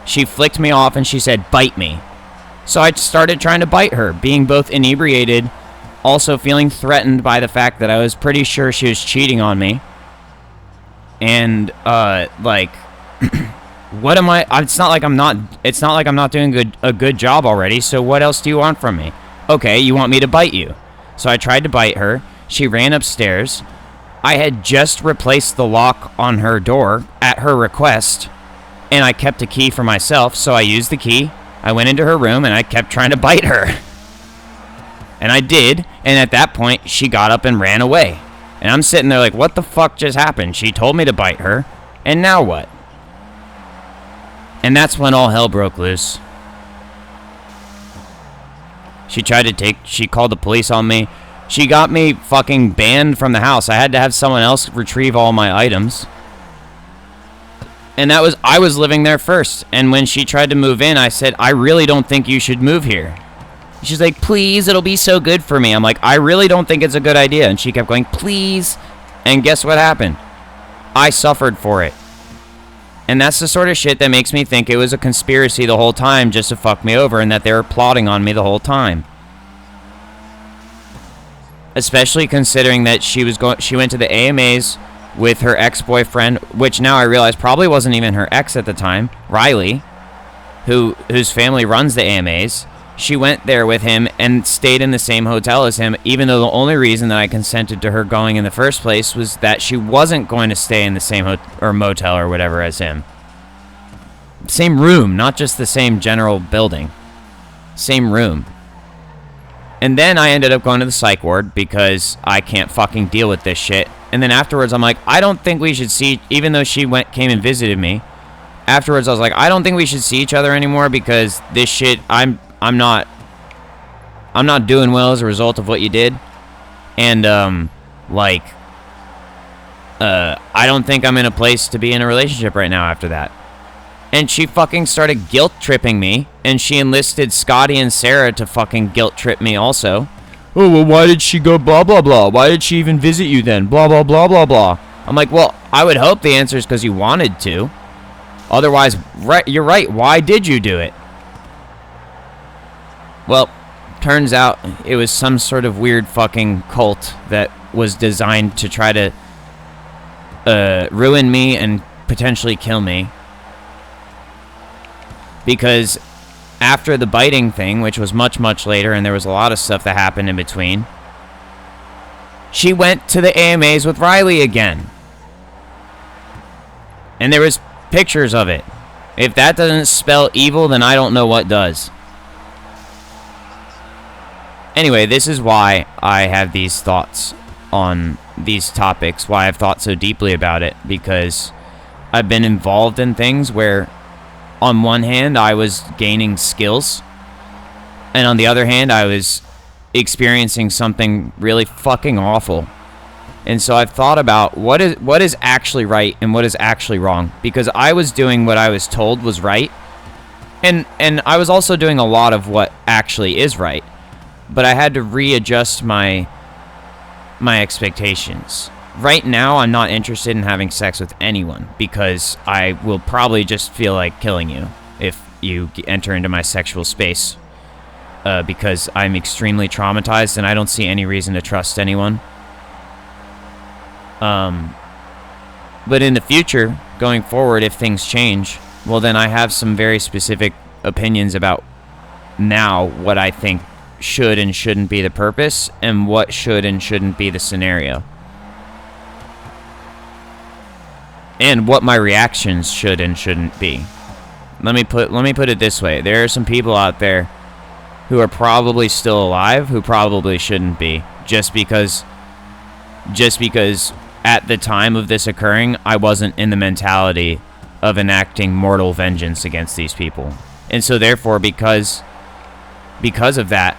She flicked me off and she said, bite me. So I started trying to bite her, being both inebriated, also feeling threatened by the fact that I was pretty sure she was cheating on me. And, like, what am I? It's not like I'm not doing a good job already, so what else do you want from me? Okay, you want me to bite you. So I tried to bite her. She ran upstairs. I had just replaced the lock on her door at her request, and I kept a key for myself, so I used the key. I went into her room, and I kept trying to bite her. And I did, and at that point, she got up and ran away. And I'm sitting there like, what the fuck just happened? She told me to bite her, and now what? And that's when all hell broke loose. She called the police on me. She got me fucking banned from the house. I had to have someone else retrieve all my items. And I was living there first. And when she tried to move in, I said, I really don't think you should move here. She's like, please, it'll be so good for me. I'm like, I really don't think it's a good idea. And she kept going, please. And guess what happened? I suffered for it. And that's the sort of shit that makes me think it was a conspiracy the whole time just to fuck me over, and that they were plotting on me the whole time. Especially considering that she went to the AMAs with her ex-boyfriend, which now I realize probably wasn't even her ex at the time, Riley, whose family runs the AMAs. She went there with him and stayed in the same hotel as him, even though the only reason that I consented to her going in the first place was that she wasn't going to stay in the same motel or whatever as him. Same room, not just the same general building. Same room. And then I ended up going to the psych ward because I can't fucking deal with this shit. And then afterwards, I'm like, I don't think we should see, even though she came and visited me. Afterwards, I was like, I don't think we should see each other anymore because this shit, I'm not doing well as a result of what you did. And, I don't think I'm in a place to be in a relationship right now after that. And she fucking started guilt-tripping me, and she enlisted Scotty and Sarah to fucking guilt-trip me also. Oh, well, why did she go blah, blah, blah? Why did she even visit you then? Blah, blah, blah, blah, blah. I'm like, well, I would hope the answer is because you wanted to. Otherwise, you're right, why did you do it? Well, turns out it was some sort of weird fucking cult that was designed to try to ruin me and potentially kill me. Because after the biting thing, which was much, much later, and there was a lot of stuff that happened in between, she went to the AMAs with Riley again. And there was pictures of it. If that doesn't spell evil, then I don't know what does. Anyway, this is why I have these thoughts on these topics, why I've thought so deeply about it, because I've been involved in things where on one hand, I was gaining skills, and on the other hand, I was experiencing something really fucking awful. And so I've thought about what is actually right and what is actually wrong, because I was doing what I was told was right, and I was also doing a lot of what actually is right, but I had to readjust my expectations. Right now, I'm not interested in having sex with anyone because I will probably just feel like killing you if you enter into my sexual space because I'm extremely traumatized and I don't see any reason to trust anyone. But in the future, going forward, if things change, well, then I have some very specific opinions about now what I think should and shouldn't be the purpose and what should and shouldn't be the scenario. And what my reactions should and shouldn't be. Let me put it this way. There are some people out there who are probably still alive who probably shouldn't be. Just because at the time of this occurring, I wasn't in the mentality of enacting mortal vengeance against these people. And so therefore, because of that,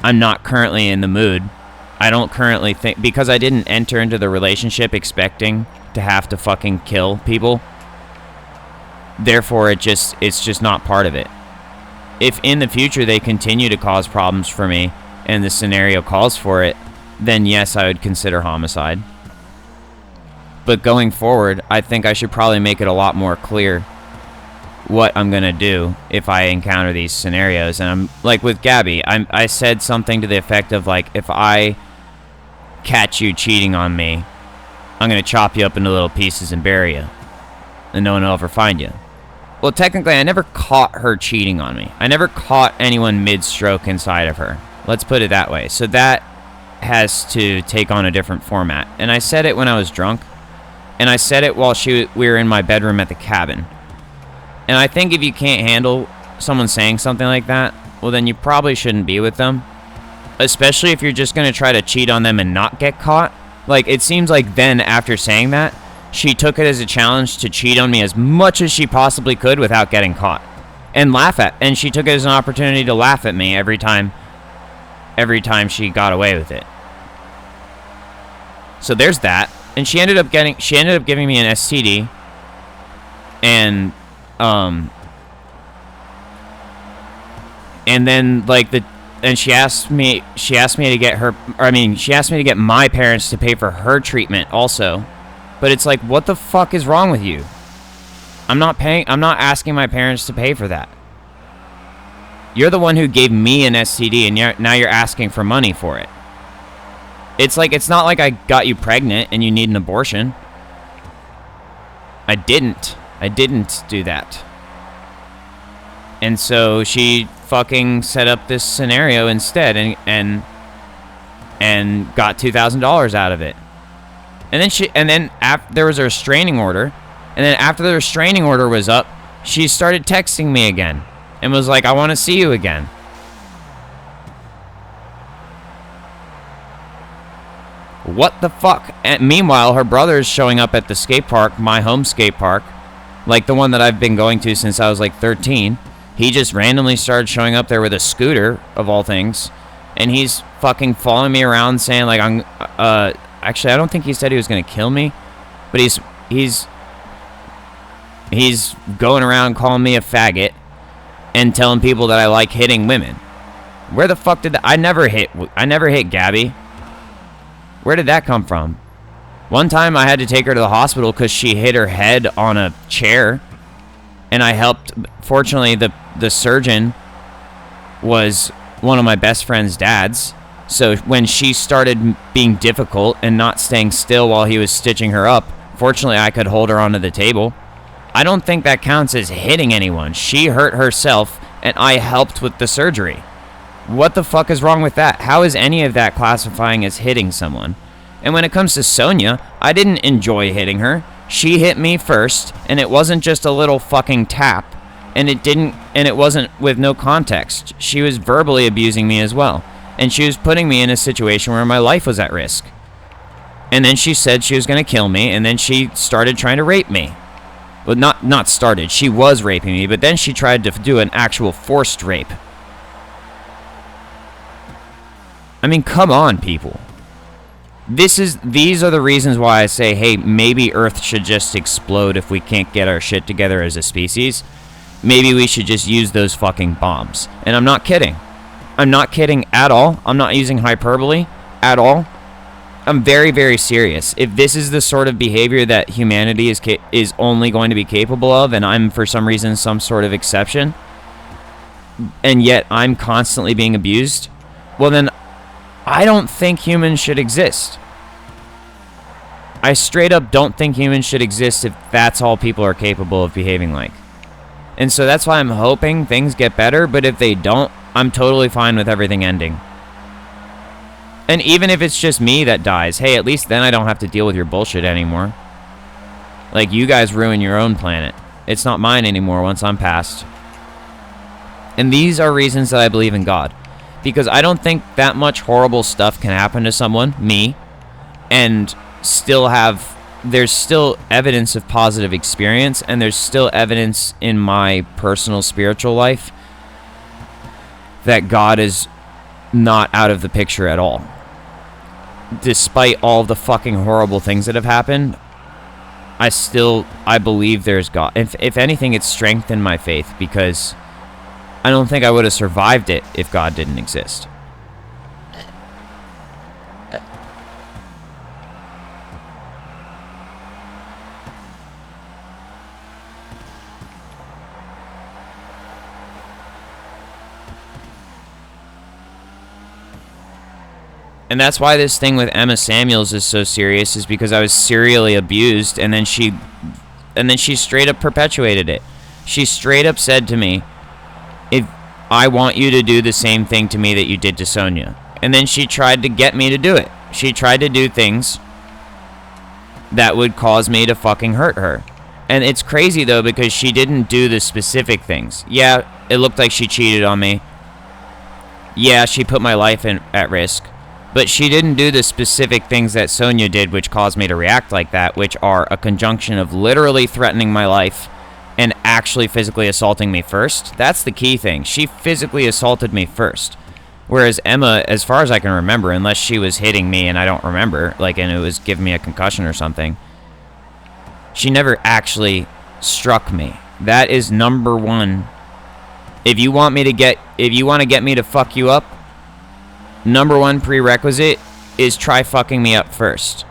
I'm not currently in the mood. I don't currently think, because I didn't enter into the relationship expecting to have to fucking kill people. Therefore, it's just not part of it. If in the future they continue to cause problems for me and the scenario calls for it, then yes, I would consider homicide. But going forward, I think I should probably make it a lot more clear what I'm gonna do if I encounter these scenarios. And I'm like with Gabby, I said something to the effect of like, if I catch you cheating on me, I'm gonna chop you up into little pieces and bury you, and no one will ever find you. Well, technically, I never caught her cheating on me. I never caught anyone mid-stroke inside of her. Let's put it that way. So that has to take on a different format. And I said it when I was drunk, and I said it while we were in my bedroom at the cabin. And I think if you can't handle someone saying something like that, well, then you probably shouldn't be with them. Especially if you're just going to try to cheat on them and not get caught. Like, it seems like then, after saying that, she took it as a challenge to cheat on me as much as she possibly could without getting caught. And and she took it as an opportunity to laugh at me every time she got away with it. So there's that. And she ended up giving me an STD. And then she asked me to get my parents to pay for her treatment also. But it's like, what the fuck is wrong with you? I'm not asking my parents to pay for that. You're the one who gave me an STD, and now you're asking for money for it. It's like, it's not like I got you pregnant and you need an abortion. I didn't do that. And so she fucking set up this scenario instead and got $2,000 out of it. And then there was a restraining order, and then after the restraining order was up, she started texting me again and was like, I want to see you again. What the fuck? And meanwhile, her brother's showing up at the skate park, my home skate park, like the one that I've been going to since I was like 13. He just randomly started showing up there with a scooter, of all things, and he's fucking following me around saying like, actually, I don't think he said he was going to kill me, but he's going around calling me a faggot and telling people that I like hitting women. Where the fuck did I never hit Gabby. Where did that come from? One time I had to take her to the hospital because she hit her head on a chair, and I helped. Fortunately, the surgeon was one of my best friend's dads. So when she started being difficult and not staying still while he was stitching her up, fortunately I could hold her onto the table. I don't think that counts as hitting anyone. She hurt herself and I helped with the surgery. What the fuck is wrong with that? How is any of that classifying as hitting someone? And when it comes to Sonia, I didn't enjoy hitting her. She hit me first, and it wasn't just a little fucking tap, and it wasn't with no context. She was verbally abusing me as well. And she was putting me in a situation where my life was at risk. And then she said she was going to kill me, and then she started trying to rape me. Well, not started. She was raping me, but then she tried to do an actual forced rape. I mean, come on, people. These are the reasons why I say, hey, maybe Earth should just explode if we can't get our shit together as a species. Maybe we should just use those fucking bombs. And I'm not kidding. I'm not kidding at all. I'm not using hyperbole at all. I'm very, very serious. If this is the sort of behavior that humanity is only going to be capable of, and I'm for some reason some sort of exception, and yet I'm constantly being abused, well then I don't think humans should exist. I straight up don't think humans should exist if that's all people are capable of behaving like. And so that's why I'm hoping things get better, but if they don't, I'm totally fine with everything ending. And even if it's just me that dies, hey, at least then I don't have to deal with your bullshit anymore. Like, you guys ruin your own planet. It's not mine anymore once I'm passed. And these are reasons that I believe in God. Because I don't think that much horrible stuff can happen to someone, me, and there's still evidence of positive experience, and there's still evidence in my personal spiritual life that God is not out of the picture at all. Despite all the fucking horrible things that have happened, I believe there's God. If anything, it's strengthened my faith, because I don't think I would have survived it if God didn't exist. And that's why this thing with Emma Samuels is so serious, is because I was serially abused, and then she straight up perpetuated it. She straight up said to me, if I want you to do the same thing to me that you did to Sonia. And then she tried to get me to do it. She tried to do things that would cause me to fucking hurt her. And it's crazy, though, because she didn't do the specific things. Yeah, it looked like she cheated on me. Yeah, she put my life at risk. But she didn't do the specific things that Sonia did, which caused me to react like that, which are a conjunction of literally threatening my life and actually physically assaulting me first. That's the key thing. She physically assaulted me first. Whereas Emma, as far as I can remember, unless she was hitting me and I don't remember, like, and it was giving me a concussion or something, she never actually struck me. That is number one. If you want to get me to fuck you up, number one prerequisite is try fucking me up first.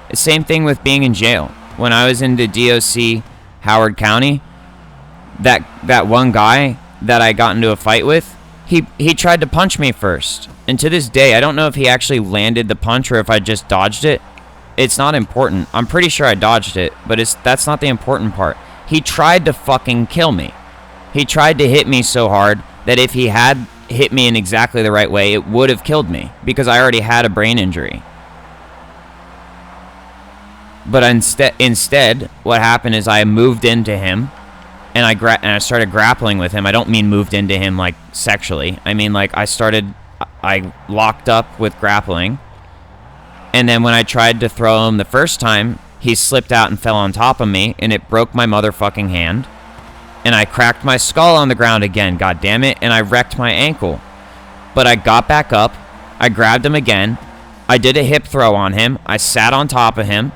The same thing with being in jail. When I was in the DOC Howard County, that one guy that I got into a fight with, he tried to punch me first. And to this day, I don't know if he actually landed the punch or if I just dodged it. It's not important. I'm pretty sure I dodged it, but that's not the important part. He tried to fucking kill me. He tried to hit me so hard that if he had hit me in exactly the right way, it would have killed me because I already had a brain injury. But instead, what happened is I moved into him, and I started grappling with him. I don't mean moved into him like sexually. I mean like I locked up with grappling, and then when I tried to throw him the first time, he slipped out and fell on top of me, and it broke my motherfucking hand. And I cracked my skull on the ground again, god damn it, and I wrecked my ankle. But I got back up, I grabbed him again, I did a hip throw on him, I sat on top of him,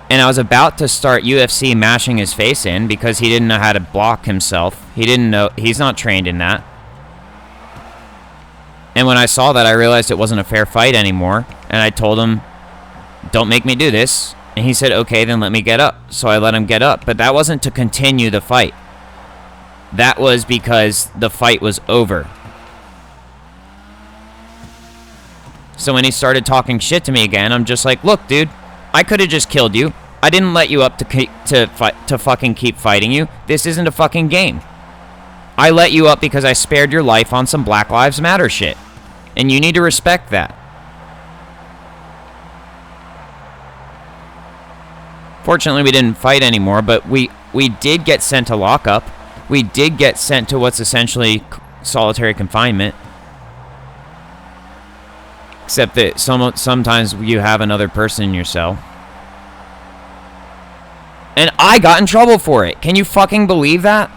and I was about to start UFC mashing his face in because he didn't know how to block himself. He's not trained in that. And when I saw that, I realized it wasn't a fair fight anymore, and I told him, don't make me do this. And he said, okay, then let me get up. So I let him get up, but that wasn't to continue the fight. That was because the fight was over. So when he started talking shit to me again, I'm just like, look, dude, I could have just killed you. I didn't let you up to fucking keep fighting you. This isn't a fucking game. I let you up because I spared your life on some Black Lives Matter shit. And you need to respect that. Fortunately, we didn't fight anymore, but we did get sent to lockup. We did get sent to what's essentially solitary confinement. Except that sometimes you have another person in your cell. And I got in trouble for it. Can you fucking believe that?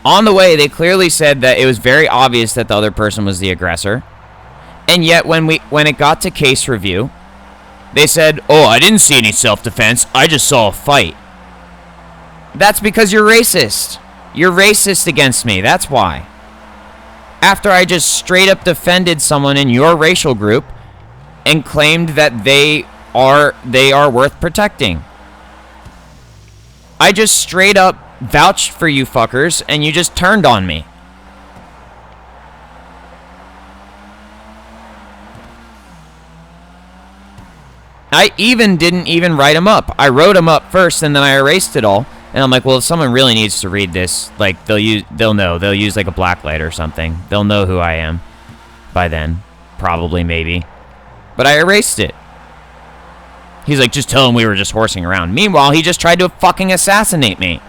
On the way, they clearly said that it was very obvious that the other person was the aggressor. And yet, when it got to case review, they said, oh, I didn't see any self-defense. I just saw a fight. That's because you're racist. You're racist against me. That's why. After I just straight up defended someone in your racial group and claimed that they are worth protecting. I just straight up vouched for you fuckers and you just turned on me. I didn't even write them up. I wrote them up first and then I erased it all. And I'm like, well, if someone really needs to read this, like, they'll know. They'll use, like, a blacklight or something. They'll know who I am by then. Probably, maybe. But I erased it. He's like, just tell him we were just horsing around. Meanwhile, he just tried to fucking assassinate me.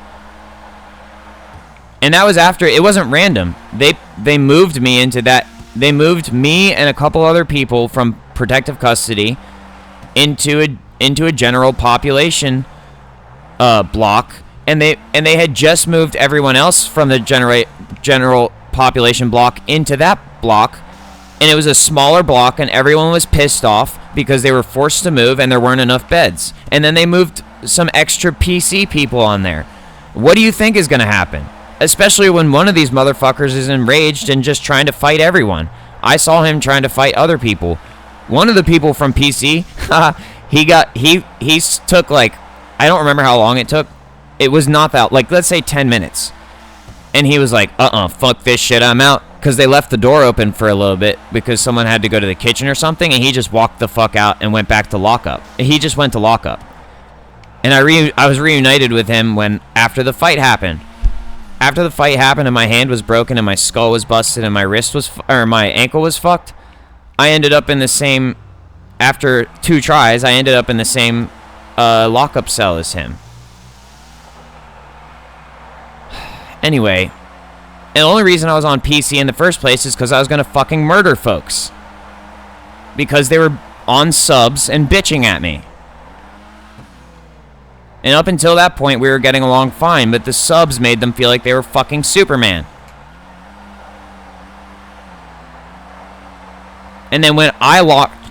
And that was after, it wasn't random. They moved me into that. They moved me and a couple other people from protective custody into a general population block. And they had just moved everyone else from the general population block into that block. And it was a smaller block, and everyone was pissed off because they were forced to move and there weren't enough beds. And then they moved some extra PC people on there. What do you think is going to happen? Especially when one of these motherfuckers is enraged and just trying to fight everyone. I saw him trying to fight other people. One of the people from PC, he took, like, I don't remember how long it took. It was not that, like, let's say 10 minutes. And he was like, fuck this shit, I'm out. because they left the door open for a little bit because someone had to go to the kitchen or something, and he just walked the fuck out and went back to lockup. He just went to lockup. And I was reunited with him after the fight happened. After the fight happened and my hand was broken and my skull was busted and my my ankle was fucked, I ended up in the same, after 2 tries, I ended up in the same lockup cell as him. Anyway, and the only reason I was on PC in the first place is because I was going to fucking murder folks. Because they were on subs and bitching at me. And up until that point, we were getting along fine, but the subs made them feel like they were fucking Superman. And then when I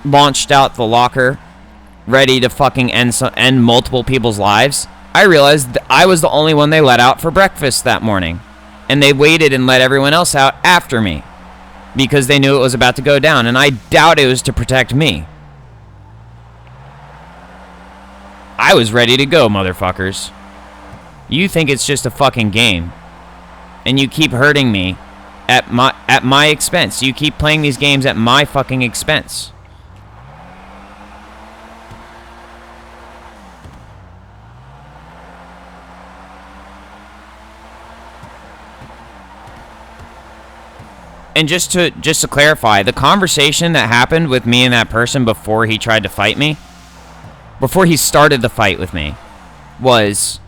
launched out the locker, ready to fucking end multiple people's lives, I realized that I was the only one they let out for breakfast that morning. And they waited and let everyone else out after me. Because they knew it was about to go down. And I doubt it was to protect me. I was ready to go, motherfuckers. You think it's just a fucking game. And you keep hurting me at my expense. You keep playing these games at my fucking expense. And just to clarify, the conversation that happened with me and that person before he tried to fight me, before he started the fight with me, was,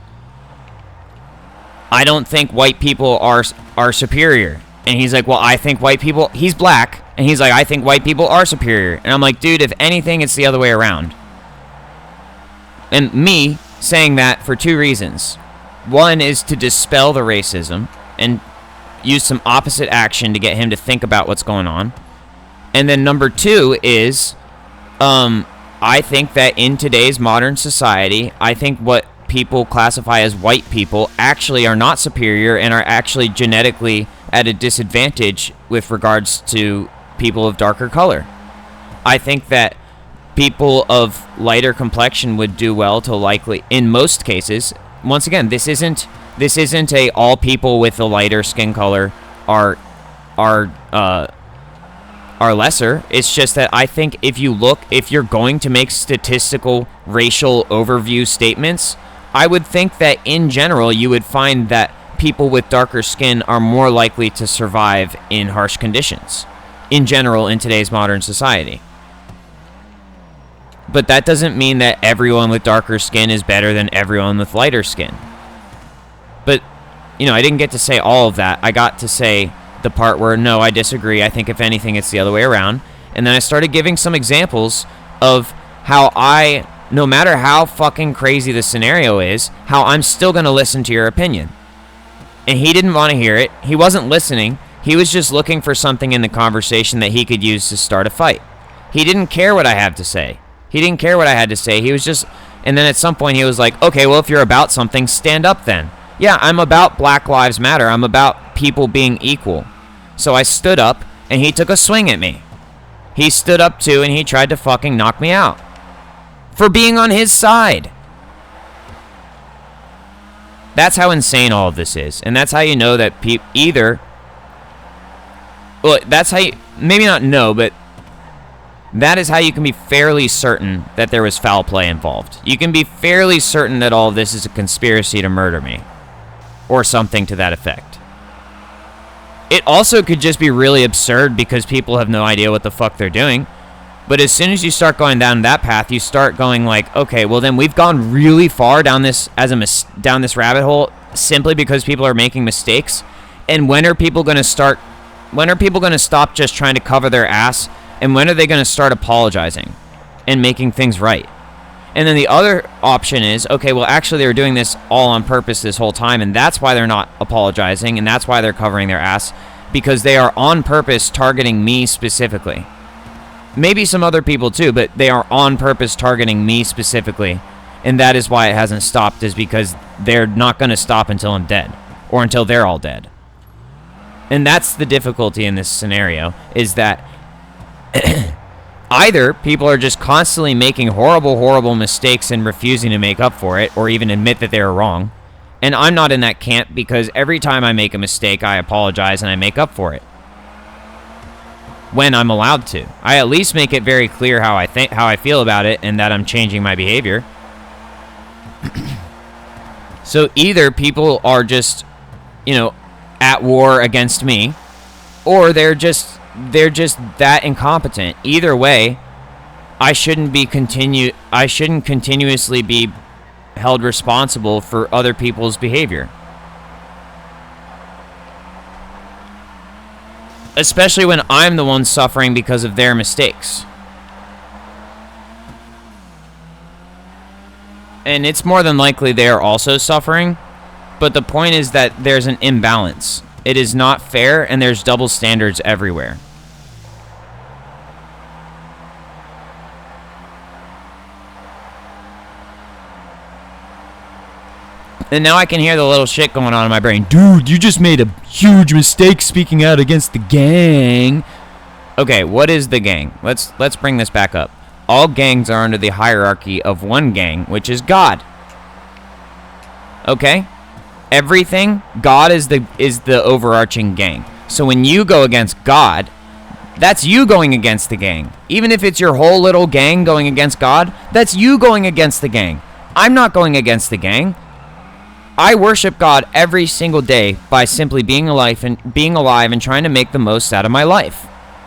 I don't think white people are superior. And he's like, well, I think white people, he's black, and he's like, I think white people are superior. And I'm like, dude, if anything, it's the other way around. And me saying that for 2 reasons. One is to dispel the racism and use some opposite action to get him to think about what's going on. And then number 2 is, I think that in today's modern society, I think what people classify as white people actually are not superior and are actually genetically at a disadvantage with regards to people of darker color. I think that people of lighter complexion would do well to likely, in most cases, once again, this isn't a all people with a lighter skin color are lesser. It's just that I think if you're going to make statistical racial overview statements, I would think that in general you would find that people with darker skin are more likely to survive in harsh conditions in general in today's modern society. But that doesn't mean that everyone with darker skin is better than everyone with lighter skin. But, I didn't get to say all of that. I got to say the part where, no, I disagree. I think if anything, it's the other way around. And then I started giving some examples of how no matter how fucking crazy the scenario is, how I'm still going to listen to your opinion. And he didn't want to hear it. He wasn't listening. He was just looking for something in the conversation that he could use to start a fight. He didn't care what I had to say. He didn't care what I had to say. He was just... And then at some point he was like, okay, well, if you're about something, stand up then. Yeah, I'm about Black Lives Matter. I'm about people being equal. So I stood up, and he took a swing at me. He stood up too, and he tried to fucking knock me out. For being on his side. That's how insane all of this is. And that's how you know that well, that's how you... Maybe not know, but... That is how you can be fairly certain that there was foul play involved. You can be fairly certain that all of this is a conspiracy to murder me. Or something to that effect. It also could just be really absurd because people have no idea what the fuck they're doing. But as soon as you start going down that path, you start going like, okay, well then we've gone really far down this down this rabbit hole simply because people are making mistakes. And when are people going to stop just trying to cover their ass? And when are they going to start apologizing and making things right? And then the other option is, okay, well, actually they were doing this all on purpose this whole time, and that's why they're not apologizing, and that's why they're covering their ass, because they are on purpose targeting me specifically. Maybe some other people too, but they are on purpose targeting me specifically, and that is why it hasn't stopped, is because they're not going to stop until I'm dead, or until they're all dead. And that's the difficulty in this scenario, is that either people are just constantly making horrible mistakes and refusing to make up for it or even admit that they were wrong. And I'm not in that camp because every time I make a mistake, I apologize and I make up for it. when I'm allowed to. I at least make it very clear how I feel about it, and that I'm changing my behavior. So either people are just, at war against me, or they're just that incompetent. Either way, I shouldn't continuously be held responsible for other people's behavior. Especially when I'm the one suffering because of their mistakes. And it's more than likely they are also suffering, but the point is that there's an imbalance. It is not fair, and there's double standards everywhere. And now I can hear the little shit going on in my brain. Dude, you just made a huge mistake speaking out against the gang. Okay, what is the gang? Let's bring this back up. All gangs are under the hierarchy of one gang, which is God. Okay? Everything, God is the overarching gang. So when you go against God, that's you going against the gang. Even if it's your whole little gang going against God, that's you going against the gang. I'm not going against the gang. I worship God every single day by simply being alive and trying to make the most out of my life.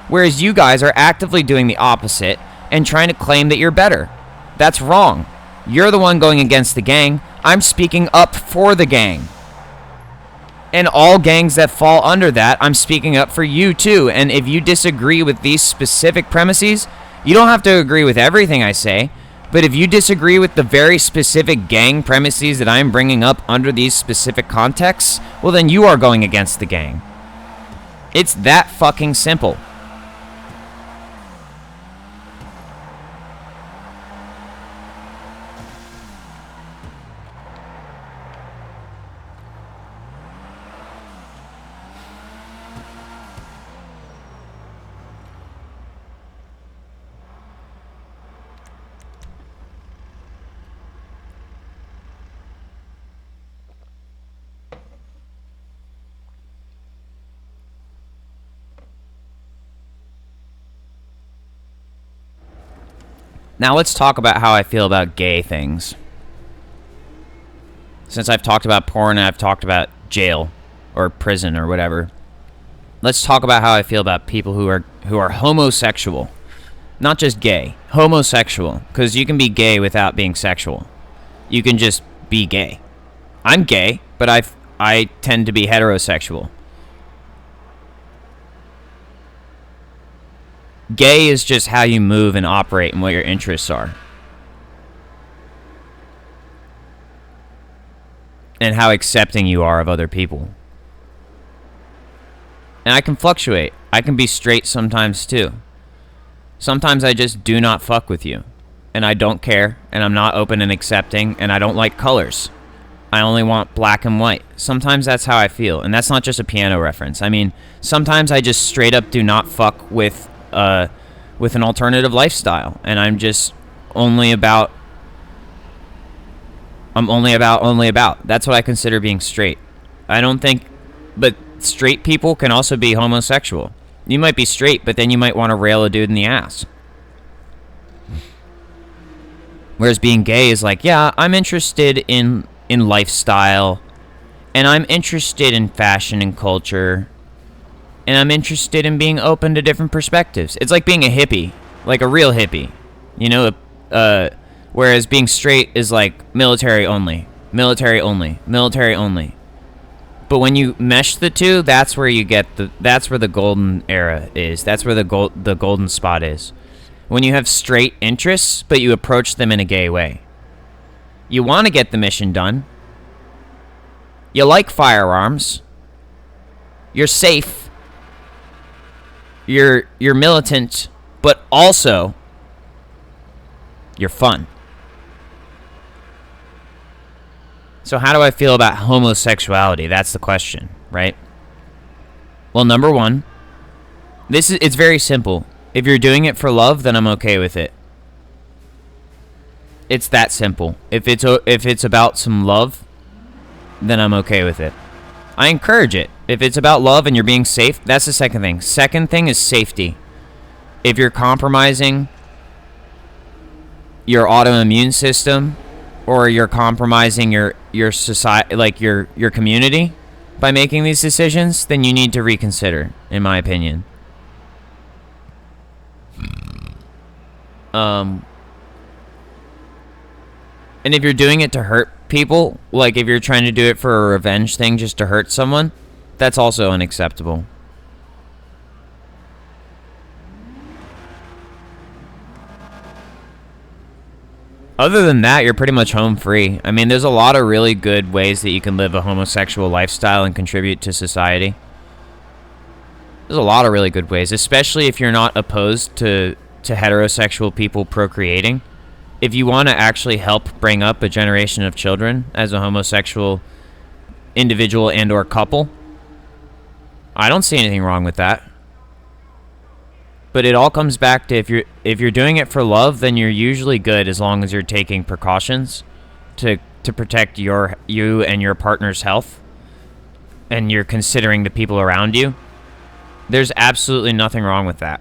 Whereas you guys are actively doing the opposite and trying to claim that you're better. That's wrong. You're the one going against the gang. I'm speaking up for the gang. And all gangs that fall under that, I'm speaking up for you too. And if you disagree with these specific premises, you don't have to agree with everything I say. But if you disagree with the very specific gang premises that I'm bringing up under these specific contexts, well then you are going against the gang. It's that fucking simple. Now let's talk about how I feel about gay things. Since I've talked about porn and I've talked about jail or prison or whatever, let's talk about how I feel about people who are homosexual. Not just gay, homosexual, because you can be gay without being sexual. You can just be gay. I'm gay, but I tend to be heterosexual. Gay is just how you move and operate and what your interests are. And how accepting you are of other people. And I can fluctuate. I can be straight sometimes too. Sometimes I just do not fuck with you. And I don't care. And I'm not open and accepting. And I don't like colors. I only want black and white. Sometimes that's how I feel. And that's not just a piano reference. I mean, sometimes I just straight up do not fuck with an alternative lifestyle, and I'm just only about. That's what I consider being straight. I don't think, but straight people can also be homosexual. You might be straight, but then you might want to rail a dude in the ass. Whereas being gay is like, yeah, I'm interested in lifestyle, and I'm interested in fashion and culture. And I'm interested in being open to different perspectives. It's like being a hippie, like a real hippie, whereas being straight is like military only. But when you mesh the two, that's where you get that's where the golden era is. That's where the golden spot is. When you have straight interests, but you approach them in a gay way. You want to get the mission done. You like firearms. You're safe. You're militant, but also you're fun. So how do I feel about homosexuality? That's the question, right? Well, number one, it's very simple. If you're doing it for love, then I'm okay with it. It's that simple. If it's about some love, then I'm okay with it. I encourage it. If it's about love and you're being safe, that's the second thing. Second thing is safety. if you're compromising your autoimmune system, or you're compromising your society, like your community, by making these decisions, then you need to reconsider, in my opinion. And if you're doing it to hurt people, like if you're trying to do it for a revenge thing just to hurt someone, that's also unacceptable. Other than that, you're pretty much home free. I mean, there's a lot of really good ways that you can live a homosexual lifestyle and contribute to society. There's a lot of really good ways, especially if you're not opposed to heterosexual people procreating. If you want to actually help bring up a generation of children as a homosexual individual and or couple, I don't see anything wrong with that. But it all comes back to if you're doing it for love, then you're usually good as long as you're taking precautions to protect you and your partner's health, and you're considering the people around you. There's absolutely nothing wrong with that.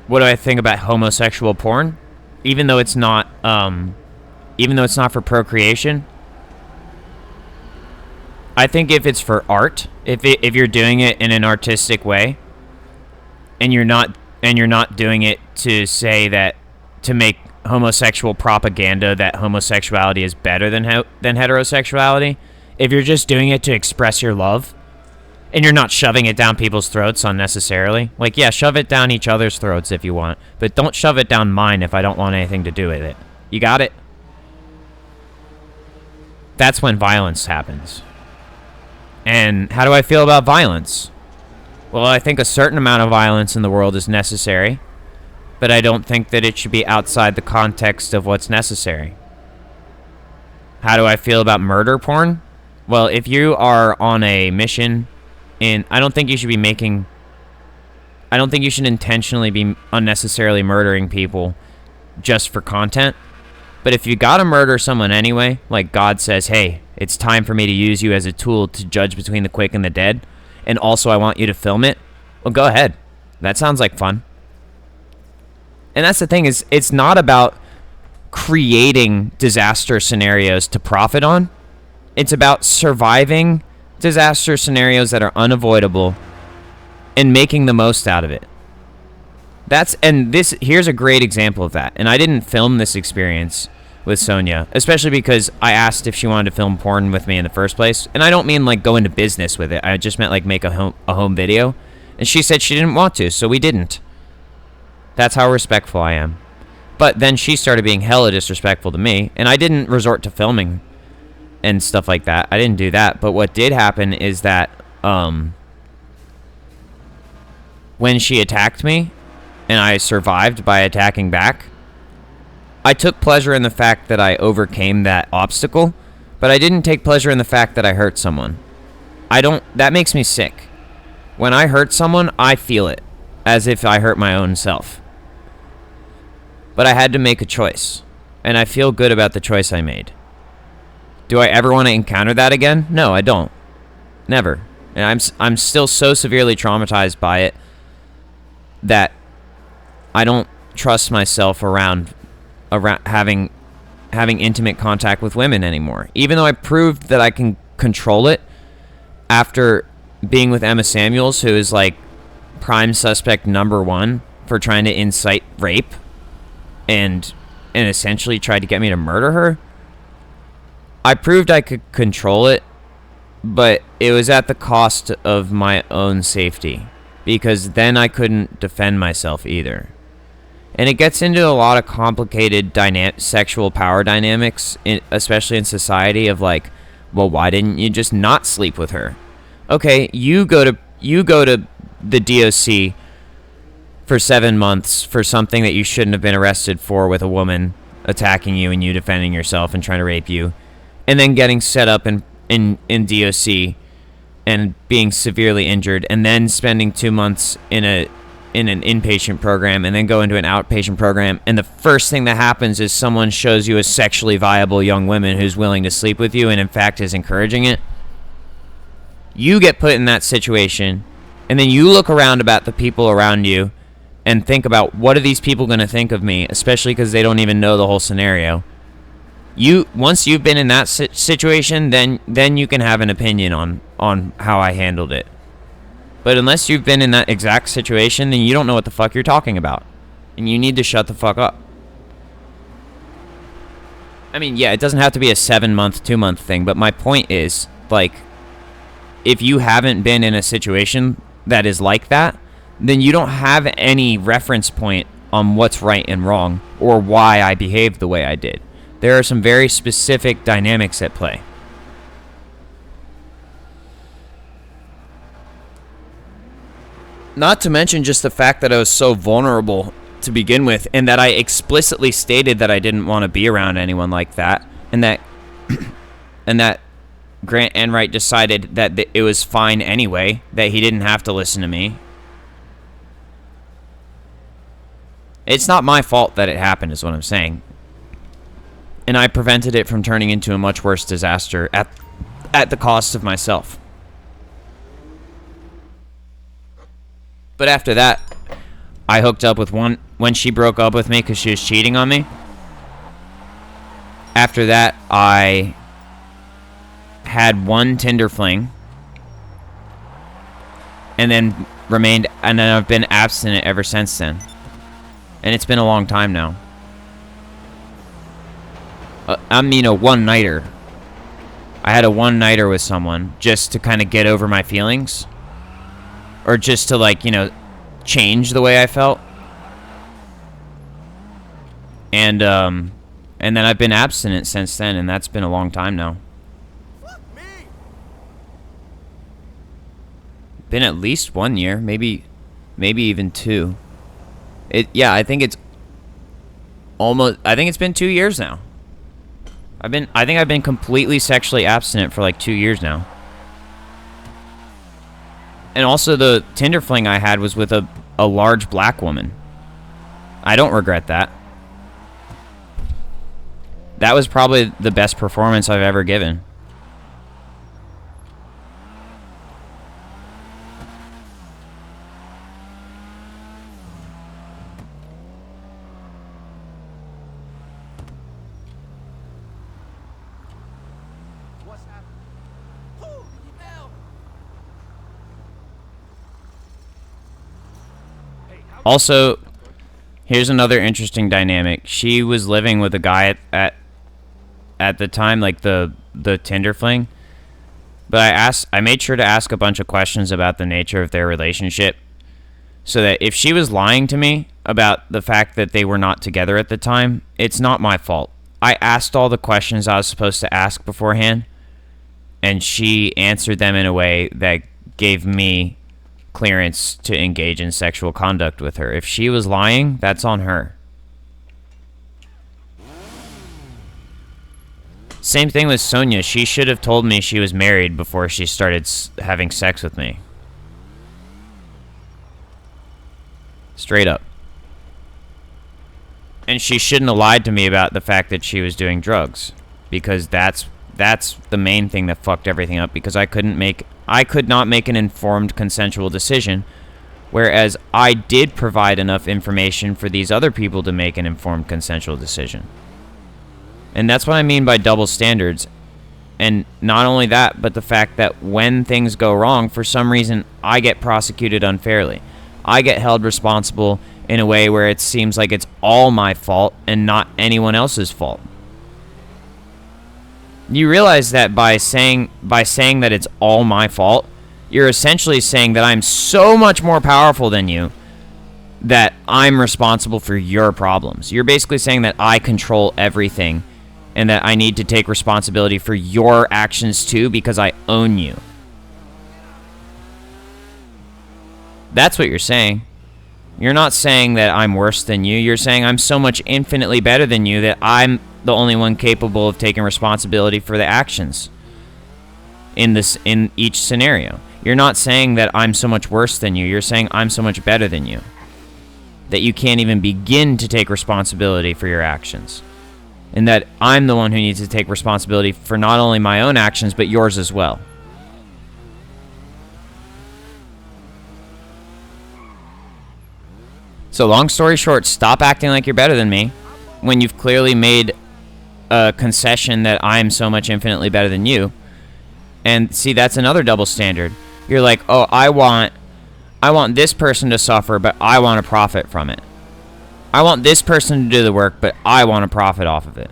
What do I think about homosexual porn? Even though it's not for procreation, I think if it's for art, if you're doing it in an artistic way, and you're not doing it to say that, to make homosexual propaganda that homosexuality is better than heterosexuality, if you're just doing it to express your love, and you're not shoving it down people's throats unnecessarily, like, yeah, shove it down each other's throats if you want, but don't shove it down mine if I don't want anything to do with it. You got it? That's when violence happens. And how do I feel about violence? Well, I think a certain amount of violence in the world is necessary, but I don't think that it should be outside the context of what's necessary. How do I feel about murder porn? Well, if you are on a mission, I don't think you should intentionally be unnecessarily murdering people just for content. But if you gotta murder someone anyway, like God says, hey, it's time for me to use you as a tool to judge between the quick and the dead, and also I want you to film it, well, go ahead. That sounds like fun. And that's the thing, is it's not about creating disaster scenarios to profit on. It's about surviving disaster scenarios that are unavoidable and making the most out of it. Here's a great example of that. And I didn't film this experience with Sonia, especially because I asked if she wanted to film porn with me in the first place. And I don't mean like go into business with it. I just meant like make a home video. And she said she didn't want to, so we didn't. That's how respectful I am. But then she started being hella disrespectful to me, and I didn't resort to filming and stuff like that. I didn't do that. But what did happen is that when she attacked me and I survived by attacking back, I took pleasure in the fact that I overcame that obstacle, but I didn't take pleasure in the fact that I hurt someone. That makes me sick. When I hurt someone, I feel it as if I hurt my own self. But I had to make a choice, and I feel good about the choice I made. Do I ever want to encounter that again? No, I don't. Never. And I'm still so severely traumatized by it that I don't trust myself around having intimate contact with women anymore. Even though I proved that I can control it after being with Emma Samuels, who is like prime suspect number one for trying to incite rape and essentially tried to get me to murder her. I proved I could control it, but it was at the cost of my own safety, because then I couldn't defend myself either. And it gets into a lot of complicated sexual power dynamics, especially in society, of like, well, why didn't you just not sleep with her? Okay, you go to the DOC for 7 months for something that you shouldn't have been arrested for, with a woman attacking you and you defending yourself and trying to rape you, and then getting set up in DOC and being severely injured, and then spending 2 months in an inpatient program, and then go into an outpatient program, and the first thing that happens is someone shows you a sexually viable young woman who's willing to sleep with you and in fact is encouraging it. You get put in that situation and then you look around about the people around you and think about what are these people going to think of me, especially because they don't even know the whole scenario. Once you've been in that situation, then you can have an opinion on how I handled it. But unless you've been in that exact situation, then you don't know what the fuck you're talking about. And you need to shut the fuck up. I mean, yeah, it doesn't have to be a 7-month, 2-month thing, but my point is, like, if you haven't been in a situation that is like that, then you don't have any reference point on what's right and wrong or why I behaved the way I did. There are some very specific dynamics at play. Not to mention just the fact that I was so vulnerable to begin with, and that I explicitly stated that I didn't want to be around anyone like that, and that Grant Enright decided that it was fine anyway, that he didn't have to listen to me. It's not my fault that it happened, is what I'm saying. And I prevented it from turning into a much worse disaster at the cost of myself. But after that, I hooked up with one when she broke up with me because she was cheating on me. After that, I had one Tinder fling, and then I've been abstinent ever since then. And it's been a long time now. I mean, a one-nighter. I had a one-nighter with someone just to kind of get over my feelings. Or just to, like, change the way I felt. And then I've been abstinent since then, and that's been a long time now. Been at least 1 year, maybe even 2. I think it's been 2 years now. I think I've been completely sexually abstinent for like 2 years now. And also the Tinder fling I had was with a large black woman. I don't regret that. That was probably the best performance I've ever given. Also, here's another interesting dynamic. She was living with a guy at the time, like the Tinder fling. But I made sure to ask a bunch of questions about the nature of their relationship, so that if she was lying to me about the fact that they were not together at the time, it's not my fault. I asked all the questions I was supposed to ask beforehand, and she answered them in a way that gave me clearance to engage in sexual conduct with her. If she was lying, that's on her. Same thing with Sonia. She should have told me she was married before she started having sex with me. Straight up. And she shouldn't have lied to me about the fact that she was doing drugs, because that's the main thing that fucked everything up, because I could not make an informed consensual decision, whereas I did provide enough information for these other people to make an informed consensual decision. And that's what I mean by double standards. And not only that, but the fact that when things go wrong, for some reason, I get prosecuted unfairly. I get held responsible in a way where it seems like it's all my fault and not anyone else's fault. You realize that by saying that it's all my fault, you're essentially saying that I'm so much more powerful than you, that I'm responsible for your problems. You're basically saying that I control everything, and that I need to take responsibility for your actions too, because I own you. That's what you're saying. You're not saying that I'm worse than you. You're saying I'm so much infinitely better than you that I'm the only one capable of taking responsibility for the actions in each scenario. You're not saying that I'm so much worse than you. You're saying I'm so much better than you, that you can't even begin to take responsibility for your actions, and that I'm the one who needs to take responsibility for not only my own actions but yours as well. So long story short, stop acting like you're better than me when you've clearly made a concession that I'm so much infinitely better than you. And see, that's another double standard. You're like, oh, I want this person to suffer, but I want to profit from it. I want this person to do the work, but I want to profit off of it.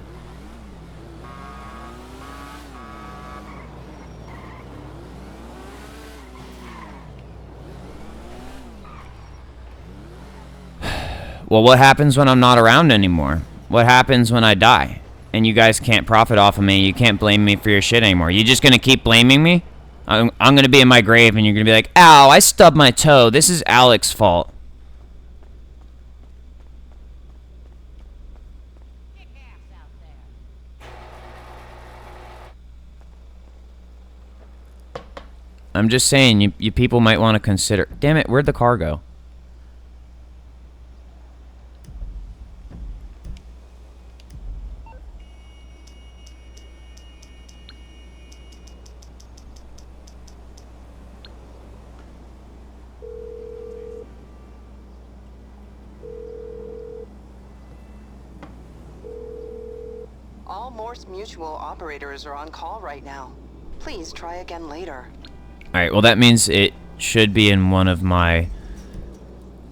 Well, what happens when I'm not around anymore? What happens when I die? And you guys can't profit off of me. You can't blame me for your shit anymore. You just gonna keep blaming me? I'm gonna be in my grave and you're gonna be like, ow, I stubbed my toe. This is Alex's fault. I'm just saying, you people might want to consider... Damn it, where'd the car go? All Morse Mutual operators are on call right now. Please try again later. Alright, well that means it should be in one of my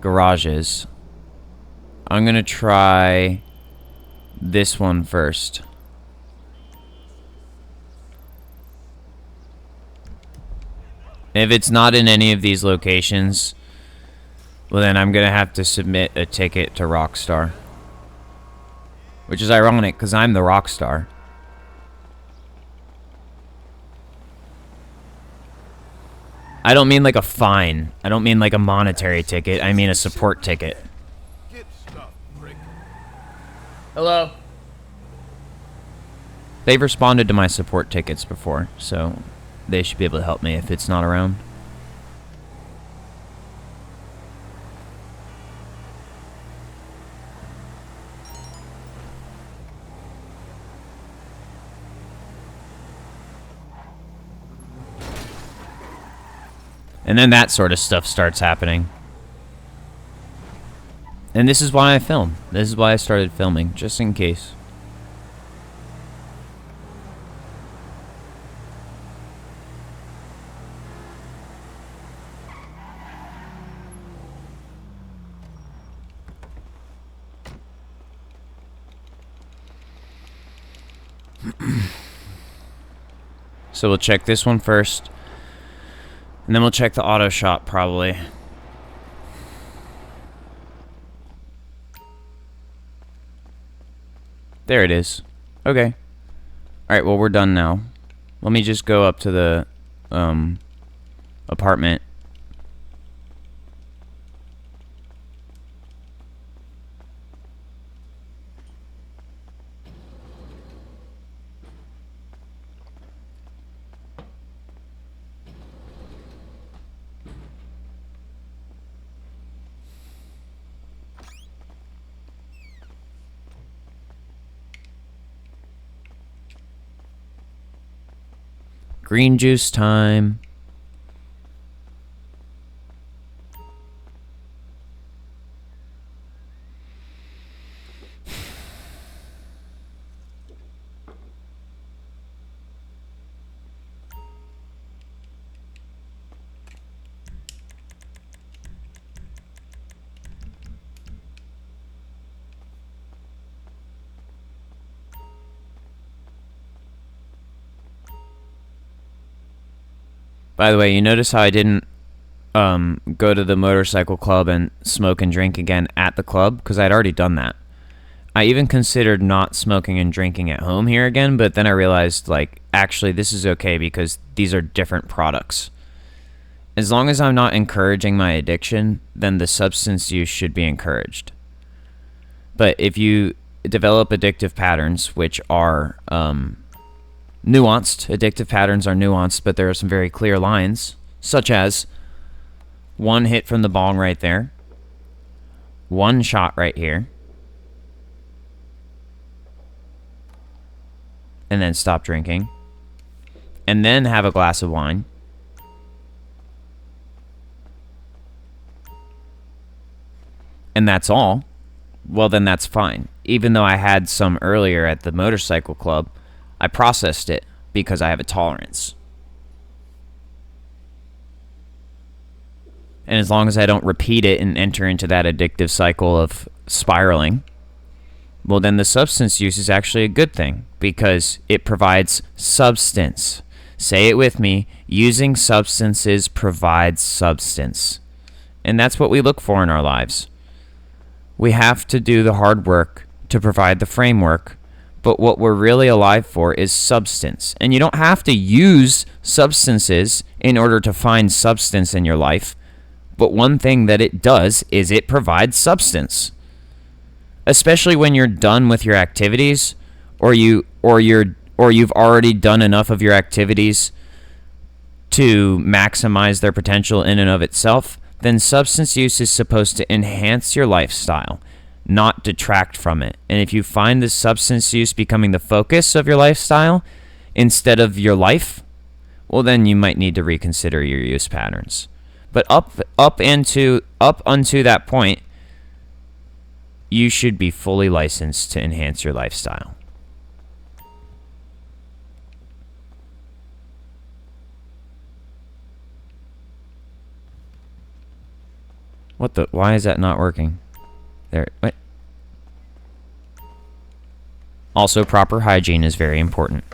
garages. I'm gonna try this one first. If it's not in any of these locations, well then I'm gonna have to submit a ticket to Rockstar. Which is ironic, because I'm the Rockstar. I don't mean like a fine. I don't mean like a monetary ticket. I mean a support ticket. Hello? They've responded to my support tickets before, so they should be able to help me if it's not around. And then that sort of stuff starts happening. And this is why I film. This is why I started filming, just in case. So we'll check this one first. And then we'll check the auto shop, probably. There it is. Okay. Alright, well, we're done now. Let me just go up to the, apartment. Green juice time. By the way, you notice how I didn't go to the motorcycle club and smoke and drink again at the club? Because I'd already done that. I even considered not smoking and drinking at home here again, but then I realized, like, actually this is okay because these are different products. As long as I'm not encouraging my addiction, then the substance use should be encouraged. But if you develop addictive patterns, which are nuanced, addictive patterns are nuanced, but there are some very clear lines, such as one hit from the bong right there, one shot right here, and then stop drinking, and then have a glass of wine, and that's all, well, then that's fine. Even though I had some earlier at the motorcycle club, I processed it because I have a tolerance. And as long as I don't repeat it and enter into that addictive cycle of spiraling, well, then the substance use is actually a good thing because it provides substance. Say it with me. Using substances provides substance. And that's what we look for in our lives. We have to do the hard work to provide the framework, but what we're really alive for is substance. And you don't have to use substances in order to find substance in your life, but one thing that it does is it provides substance. Especially when you're done with your activities, or you've already done enough of your activities to maximize their potential in and of itself, then substance use is supposed to enhance your lifestyle, not detract from it. And if you find the substance use becoming the focus of your lifestyle instead of your life, well, then you might need to reconsider your use patterns. But up unto that point, you should be fully licensed to enhance your lifestyle. Why is that not working? There, what? Also, proper hygiene is very important.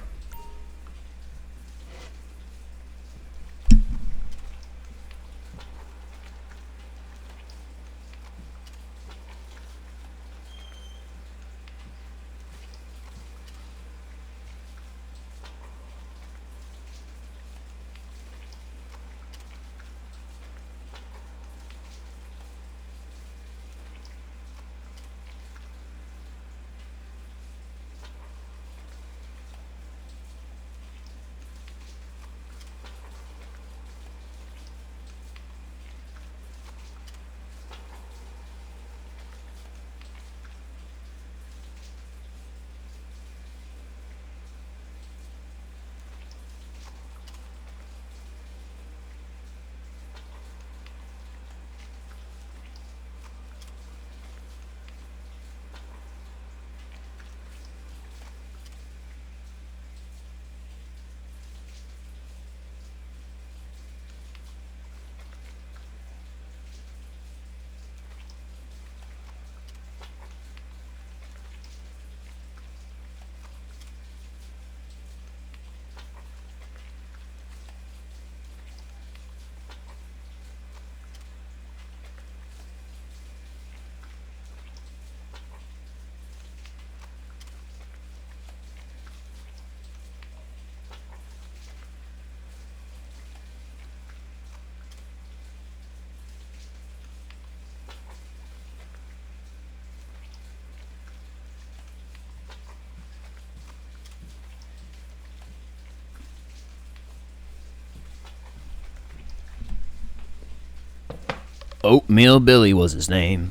Oatmeal Billy was his name.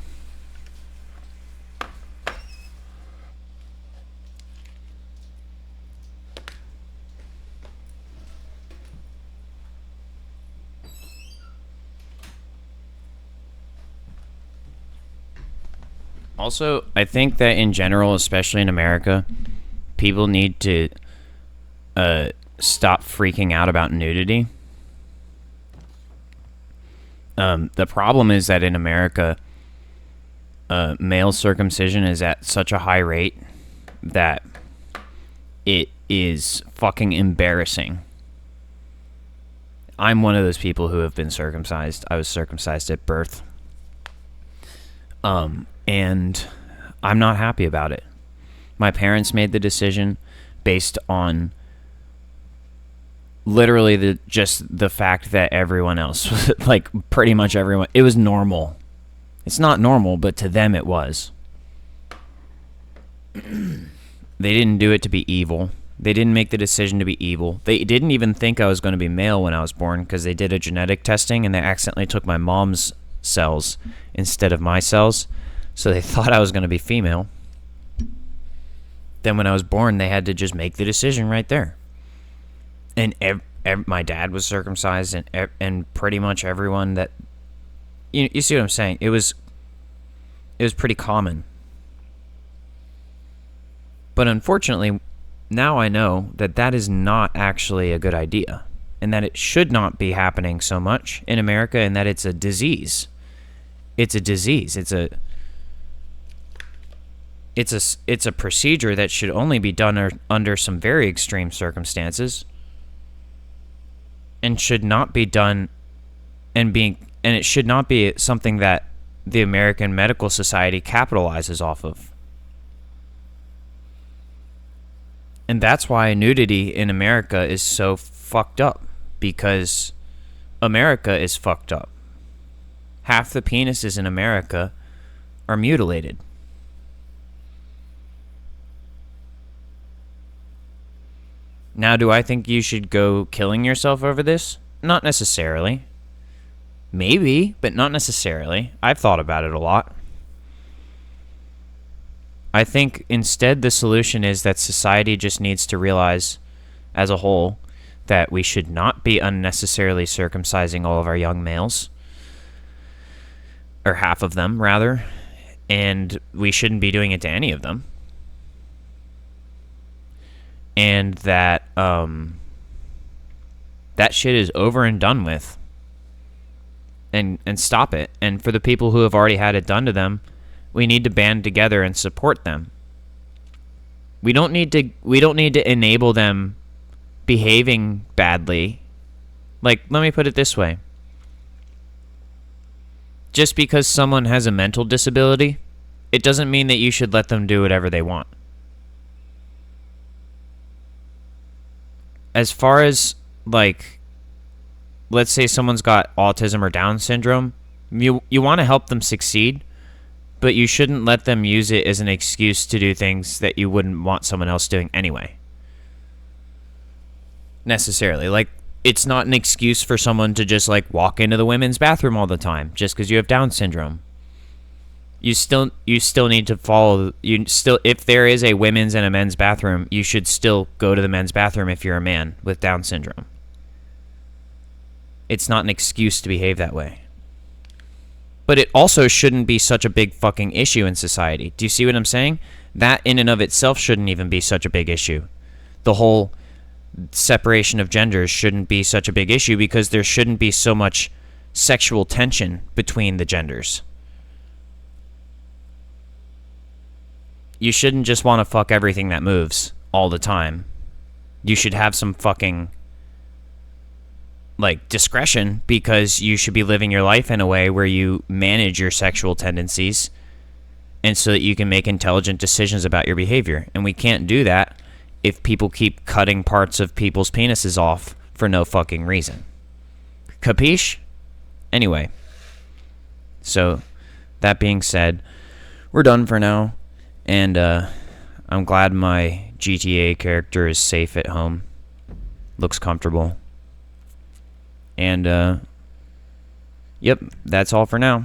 Also, I think that in general, especially in America, people need to stop freaking out about nudity. The problem is that in America, male circumcision is at such a high rate that it is fucking embarrassing. I'm one of those people who have been circumcised. I was circumcised at birth. And I'm not happy about it. My parents made the decision based on literally just the fact that everyone else was, like, pretty much everyone, it was normal. It's not normal, but to them it was. They didn't do it to be evil. They didn't make the decision to be evil. They didn't even think I was going to be male when I was born because they did a genetic testing and they accidentally took my mom's cells instead of my cells. So they thought I was going to be female. Then when I was born, they had to just make the decision right there. And my dad was circumcised, and pretty much everyone that... You see what I'm saying? It was It was pretty common. But unfortunately, now I know that that is not actually a good idea, and that it should not be happening so much in America, and that it's a disease. It's a disease. It's a procedure that should only be done under some very extreme circumstances, and should not be done and it should not be something that the American Medical Society capitalizes off of. And that's why nudity in America is so fucked up, because America is fucked up. Half the penises in America are mutilated. Now, do I think you should go killing yourself over this? Not necessarily. Maybe, but not necessarily. I've thought about it a lot. I think instead the solution is that society just needs to realize as a whole that we should not be unnecessarily circumcising all of our young males, or half of them rather, and we shouldn't be doing it to any of them. And that that shit is over and done with. And stop it. And for the people who have already had it done to them, we need to band together and support them. We don't need to enable them behaving badly. Like, let me put it this way. Just because someone has a mental disability, it doesn't mean that you should let them do whatever they want. As far as, like, let's say someone's got autism or Down syndrome, you want to help them succeed, but you shouldn't let them use it as an excuse to do things that you wouldn't want someone else doing anyway. Necessarily. Like, it's not an excuse for someone to just, like, walk into the women's bathroom all the time just because you have Down syndrome. You still need to follow. If there is a women's and a men's bathroom, you should still go to the men's bathroom if you're a man with Down syndrome. It's not an excuse to behave that way. But it also shouldn't be such a big fucking issue in society. Do you see what I'm saying? That in and of itself shouldn't even be such a big issue. The whole separation of genders shouldn't be such a big issue because there shouldn't be so much sexual tension between the genders. You shouldn't just want to fuck everything that moves all the time. You should have some fucking, like, discretion, because you should be living your life in a way where you manage your sexual tendencies, and so that you can make intelligent decisions about your behavior. And we can't do that if people keep cutting parts of people's penises off for no fucking reason. Capiche? Anyway. So, that being said, we're done for now. And I'm glad my GTA character is safe at home. Looks comfortable. And, yep, that's all for now.